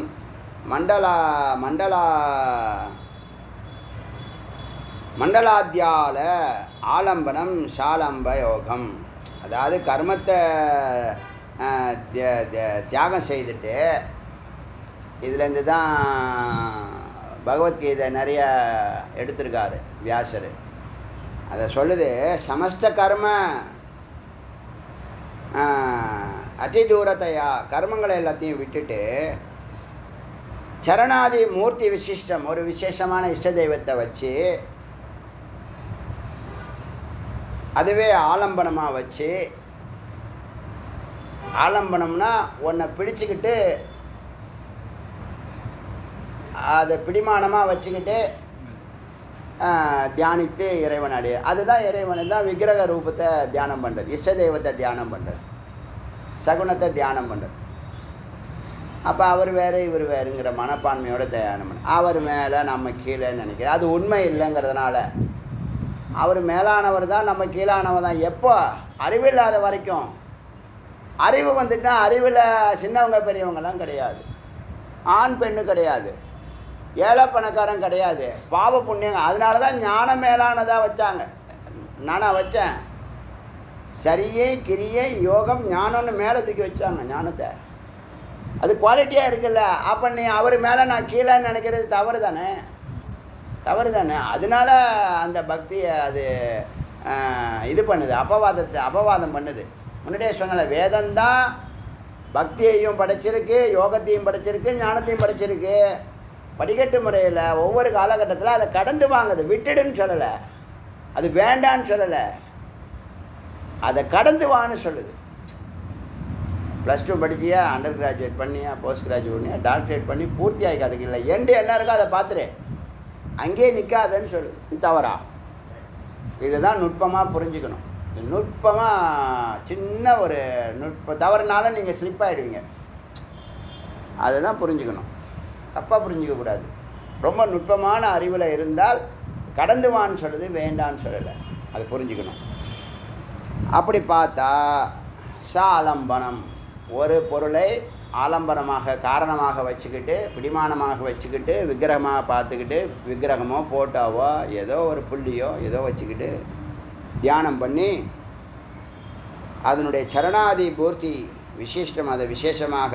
மண்டலாத்தியால ஆலம்பனம் சாலம்ப யோகம். அதாவது கர்மத்தை தியாகம் செய்துட்டு, இதுலேருந்து தான் பகவத்கீதை நிறைய எடுத்திருக்காரு வியாசர். அதை சொல்லுது, சமஸ்த கர்ம அதி தூரத்தையா, கர்மங்களை எல்லாத்தையும் விட்டுட்டு சரணாதி மூர்த்தி விசிஷ்டம், ஒரு விசேஷமான இஷ்ட தெய்வத்தை வச்சு, அதுவே ஆலம்பனமாக வச்சு, ஆலம்பனம்னா ஒன்றை பிடிச்சிக்கிட்டு அதை பிடிமானமாக வச்சுக்கிட்டு தியானித்து இறைவன் அடைய, அதுதான் இறைவனை தான் விக்கிரக ரூபத்தை தியானம் பண்ணுறது, இஷ்ட தெய்வத்தை தியானம் பண்ணுறது, சகுனத்தை தியானம் பண்ணுறது. அப்போ அவர் வேறு இவர் வேறுங்கிற மனப்பான்மையோட தியானம் பண்ண, அவர் மேலே நம்ம கீழே நினைக்கிறோம். அது உண்மை இல்லைங்கிறதுனால அவர் மேலானவர் தான், நம்ம கீழானவர் தான். எப்போ? அறிவில்லாத வரைக்கும். அறிவு வந்துட்டால் அறிவில் சின்னவங்க பெரியவங்கலாம் கிடையாது, ஆண் பெண்ணு கிடையாது, ஏழை பணக்காரன் கிடையாது, பாவ புண்ணியங்க. அதனால தான் ஞானம் மேலானதாக வச்சாங்க. நானாக வச்சேன், சரியை கிரியை யோகம் ஞானம்னு மேலே தூக்கி வச்சாங்க ஞானத்தை. அது குவாலிட்டியாக இருக்குல்ல. அப்போ நீ அவர் மேலே நான் கீழே நினைக்கிறது தவறு தானே? அதனால அந்த பக்தியை அது இது பண்ணுது, அபவாதம் பண்ணுது. முன்னாடியே சொன்னல, வேதம்தான் பக்தியையும் படைச்சிருக்கு, யோகத்தையும் படைச்சிருக்கு, ஞானத்தையும் படைச்சிருக்கு. படிக்கட்டு முறையில் ஒவ்வொரு காலகட்டத்தில் அதை கடந்து வாங்குது. விட்டுடுன்னு சொல்லலை, அது வேண்டான்னு சொல்லலை, அதை கடந்து வான்னு சொல்லுது. +2 படிச்சியா, அண்டர் கிராஜுவேட் பண்ணியா, போஸ்ட் கிராஜுவேட் பண்ணியா, டாக்டரேட் பண்ணி பூர்த்தி ஆகிக்காதுக்கு இல்லை, எண்டு என்ன இருக்கோ அதை பார்த்துரு, அங்கேயே நிற்காதன்னு சொல்லுது. இது தவறா? இதை தான் நுட்பமாக புரிஞ்சுக்கணும். நுட்பமாக சின்ன ஒரு தவறுனாலும் நீங்கள் ஸ்லிப் ஆகிடுவீங்க. அதை தான் புரிஞ்சுக்கணும், தப்பாக புரிஞ்சிக்கக்கூடாது. ரொம்ப நுட்பமான அறிவில் இருந்தால் கடந்து வான்னு சொல்லுது, வேண்டான்னு சொல்லலை, அது புரிஞ்சுக்கணும். அப்படி பார்த்தா சாலம்பனம், ஒரு பொருளை ஆலம்பனமாக காரணமாக வச்சுக்கிட்டு, பிடிமானமாக வச்சுக்கிட்டு, விக்கிரகமாக பார்த்துக்கிட்டு, விக்கிரகமோ போட்டோவோ ஏதோ ஒரு புள்ளியோ ஏதோ வச்சுக்கிட்டு தியானம் பண்ணி, அதனுடைய சரணாதி பூர்த்தி விசிஷ்டம், அதை விசேஷமாக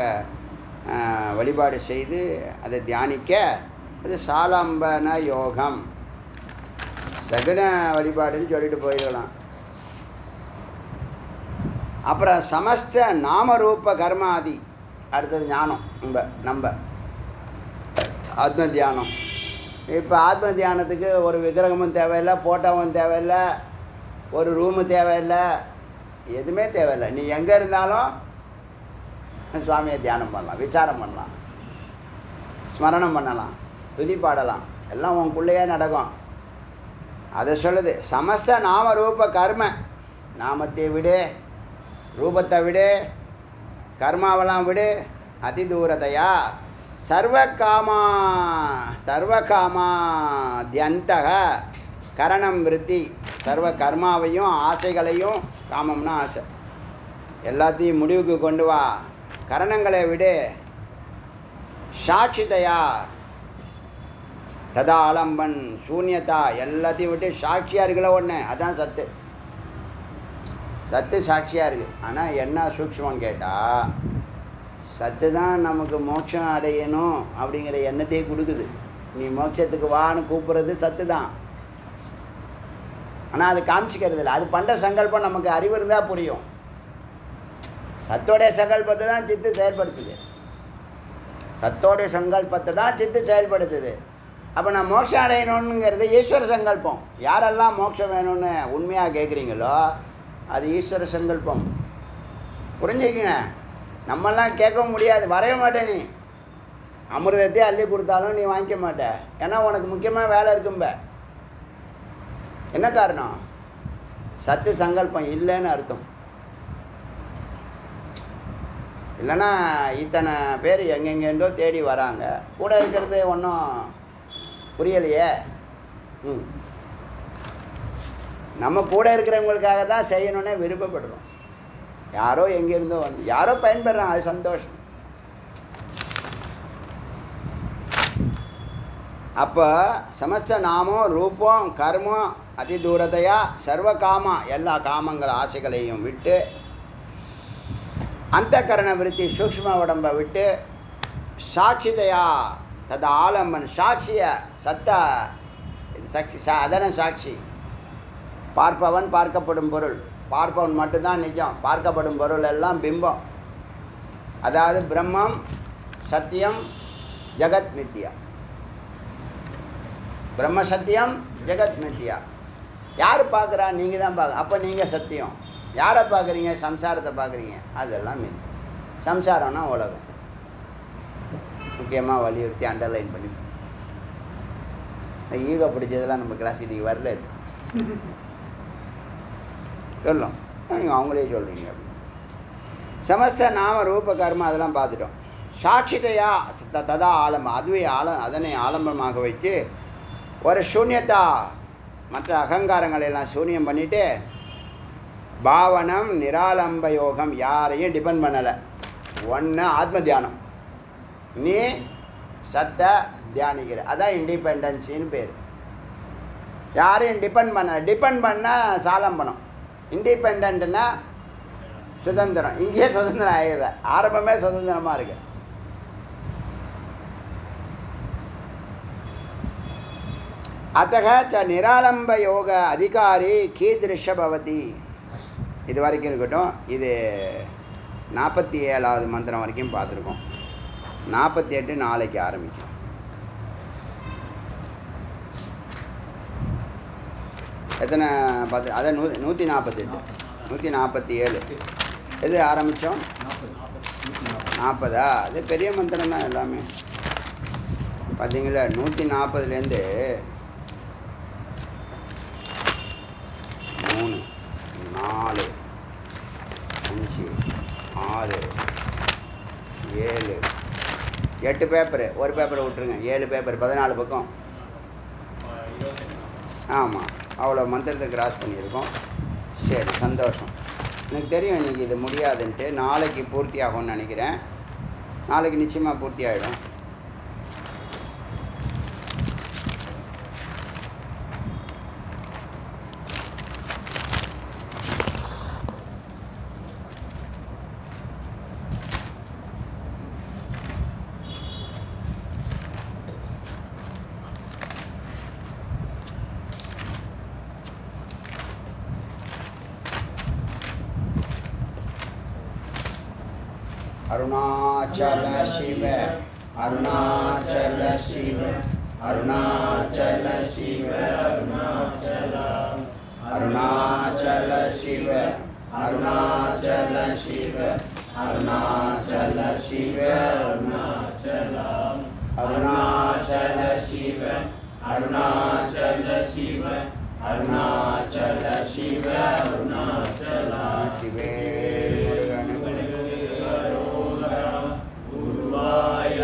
வழிபாடு செய்து அதை தியானிக்க அது சாலம்பன யோகம். சகுன வழிபாடுன்னு சொல்லிட்டு போயிடலாம். அப்புறம் சமஸ்த நாமரூப கர்மாதி. அடுத்தது ஞானம். நம்ம ஆத்ம தியானம். இப்போ ஆத்ம தியானத்துக்கு ஒரு விக்கிரகமும் தேவையில்லை, போட்டோவும் தேவையில்லை, ஒரு ரூமு தேவையில்லை, எதுவுமே தேவையில்லை. நீ எங்கே இருந்தாலும் சுவாமியை தியானம் பண்ணலாம், விசாரம் பண்ணலாம், ஸ்மரணம் பண்ணலாம், துதி பாடலாம், எல்லாம் உனக்குள்ளேயே நடக்கும். அதை சொல்லுது. சமஸ்த நாம ரூப கர்ம. நாமத்தை விடு, ரூபத்தை விடு, கர்மாவெல்லாம் விடு. அதி தூரத்தையா சர்வகாமா தியந்தக கரணம் விருத்தி. சர்வ கர்மாவையும் ஆசைகளையும், காமம்னா ஆசை, எல்லாத்தையும் முடிவுக்கு கொண்டு வா. கரணங்களை விடு. சாட்சிதையா ததா ஆலம்பன் சூன்யதா. எல்லாத்தையும் விட்டு சாட்சியாக இருக்கல ஒன்று. அதான் சத்து. சத்து சாட்சியாக இருக்குது. ஆனால் என்ன சூக்ஷ்மம்னு கேட்டால், சத்து தான் நமக்கு மோட்சம் அடையணும் அப்படிங்கிற எண்ணத்தையே கொடுக்குது. நீ மோட்சத்துக்கு வான்னு கூப்பிட்றது சத்து தான். ஆனால் அது காமிச்சிக்கிறது இல்லை. அது பண்ணுற சங்கல்பம் நமக்கு அறிவு இருந்தால் புரியும். சத்தோடைய சங்கல்பத்தை தான் சித்து செயல்படுத்துது. சத்தோடைய சங்கல்பத்தை தான் சித்து செயல்படுத்துது. அப்போ நான் மோட்சம் அடையணுங்கிறது ஈஸ்வர சங்கல்பம். யாரெல்லாம் மோட்சம் வேணும்னு உண்மையாக கேட்குறீங்களோ அது ஈஸ்வர சங்கல்பம். புரிஞ்சுக்கங்க. நம்மெல்லாம் கேட்க முடியாது. வரைய மாட்டேன். நீ அமிர்தத்தை அள்ளி கொடுத்தாலும் நீ வாங்கிக்க மாட்ட. ஏன்னா உனக்கு முக்கியமாக வேலை இருக்கும்ப. என்ன காரணம்? சத்து சங்கல்பம் இல்லைன்னு அர்த்தம். இல்லைன்னா இத்தனை பேர் எங்கெங்கேண்டோ தேடி வராங்க. கூட இருக்கிறது ஒன்றும் புரியலையே. நம்ம கூட இருக்கிறவங்களுக்காக தான் செய்யணுன்னே விருப்பப்படுறோம். யாரோ எங்கேருந்தோ வந்து யாரோ பயன்படுறாங்க, அது சந்தோஷம். அப்போ சமஸ்த நாமம் ரூபம் கர்மம் அதி தூரத்தையா சர்வ காமா, எல்லா காமங்கள் ஆசைகளையும் விட்டு, அந்த கரண விருத்தி சூக்ஷ்ம உடம்பை விட்டு, சாட்சிதையா தது ஆலம்பன் சாட்சிய சத்த சாட்சி அதன சாட்சி. பார்ப்பவன் பார்க்கப்படும் பொருள். பார்ப்பவன் மட்டும்தான் நிஜம். பார்க்கப்படும் பொருள் எல்லாம் பிம்பம். அதாவது பிரம்மம் சத்தியம் ஜெகத் மித்யா. பிரம்ம சத்தியம் ஜெகத் மித்யா. யார் பார்க்குறா? நீங்கள் தான் பார்க்க. அப்போ நீங்கள் சத்தியம். யாரை பார்க்குறீங்க? சம்சாரத்தை பார்க்குறீங்க. அதெல்லாம் மித்யா. சம்சாரம்னா உலகம். முக்கியமாக வலியுறுத்தி அண்டர்லைன் பண்ணி. ஈகோ பிடிச்சதெல்லாம் நம்ம கிளாஸ் இன்னைக்கு வரல. இது சொல்லும், நீங்கள் அவங்களே சொல்கிறீங்க. சமஸ்த நாம ரூப கர்மம் அதெல்லாம் பார்த்துட்டோம். சாட்சிதையா ததா ஆலம்பம், அதுவே அதனை ஆலம்பமாக வச்சு ஒரு சூன்யத்தா, மற்ற அகங்காரங்களை எல்லாம் சூன்யம் பண்ணிவிட்டு, பாவனம் நிராலம்ப யோகம். யாரையும் டிபெண்ட் பண்ணலை. ஒன்று ஆத்ம தியானம். நீ சத்த தியானிக்கிற, அதான் இண்டிபெண்டன்ஸின்னு பேர். யாரையும் டிபெண்ட் பண்ண. டிபெண்ட் பண்ணால் சாலம்பனம். இண்டிபெண்ட்னா சுதந்திரம். இங்கேயே சுதந்திரம் ஆகிடுற. ஆரம்பமே சுதந்திரமாக இருக்கு. அத்தக ச நிராலம்ப யோக அதிகாரி கீதிருஷ பவதி. இது வரைக்கும் இருக்கட்டும். இது 47வது மந்திரம் வரைக்கும் பார்த்துருக்கோம். 48 நாளைக்கு ஆரம்பிக்கும். எத்தனை பார்த்து? அதான் 148 147. எது ஆரம்பித்தோம்? 40. அது பெரிய மந்திரம் தான் எல்லாமே. பார்த்தீங்களா? 140லேருந்து 3 4 5 6 7 8 பேப்பரு. ஒரு பேப்பரை விட்டுருங்க. 7 பேப்பர் 14 பக்கம். ஆமாம், அவ்வளோ மந்திரத்தை கிராஸ் பண்ணியிருக்கோம். சரி, சந்தோஷம். எனக்கு தெரியும் இன்றைக்கி இது முடியாதுன்ட்டு. நாளைக்கு பூர்த்தி ஆகும்னு நினைக்கிறேன். நாளைக்கு நிச்சயமாக பூர்த்தி ஆகிடும். அருணாச்சல சிவ அருணாச்சல சிவ அருணாச்சல சிவ அருணாச்சல சிவ அருணாச்சல சிவ அருணாச்சல சிவ அருணாச்சல சிவ அருணாச்சல சிவ அருணாச்சல சிவ சிவே முருகனுக்கு குருவாய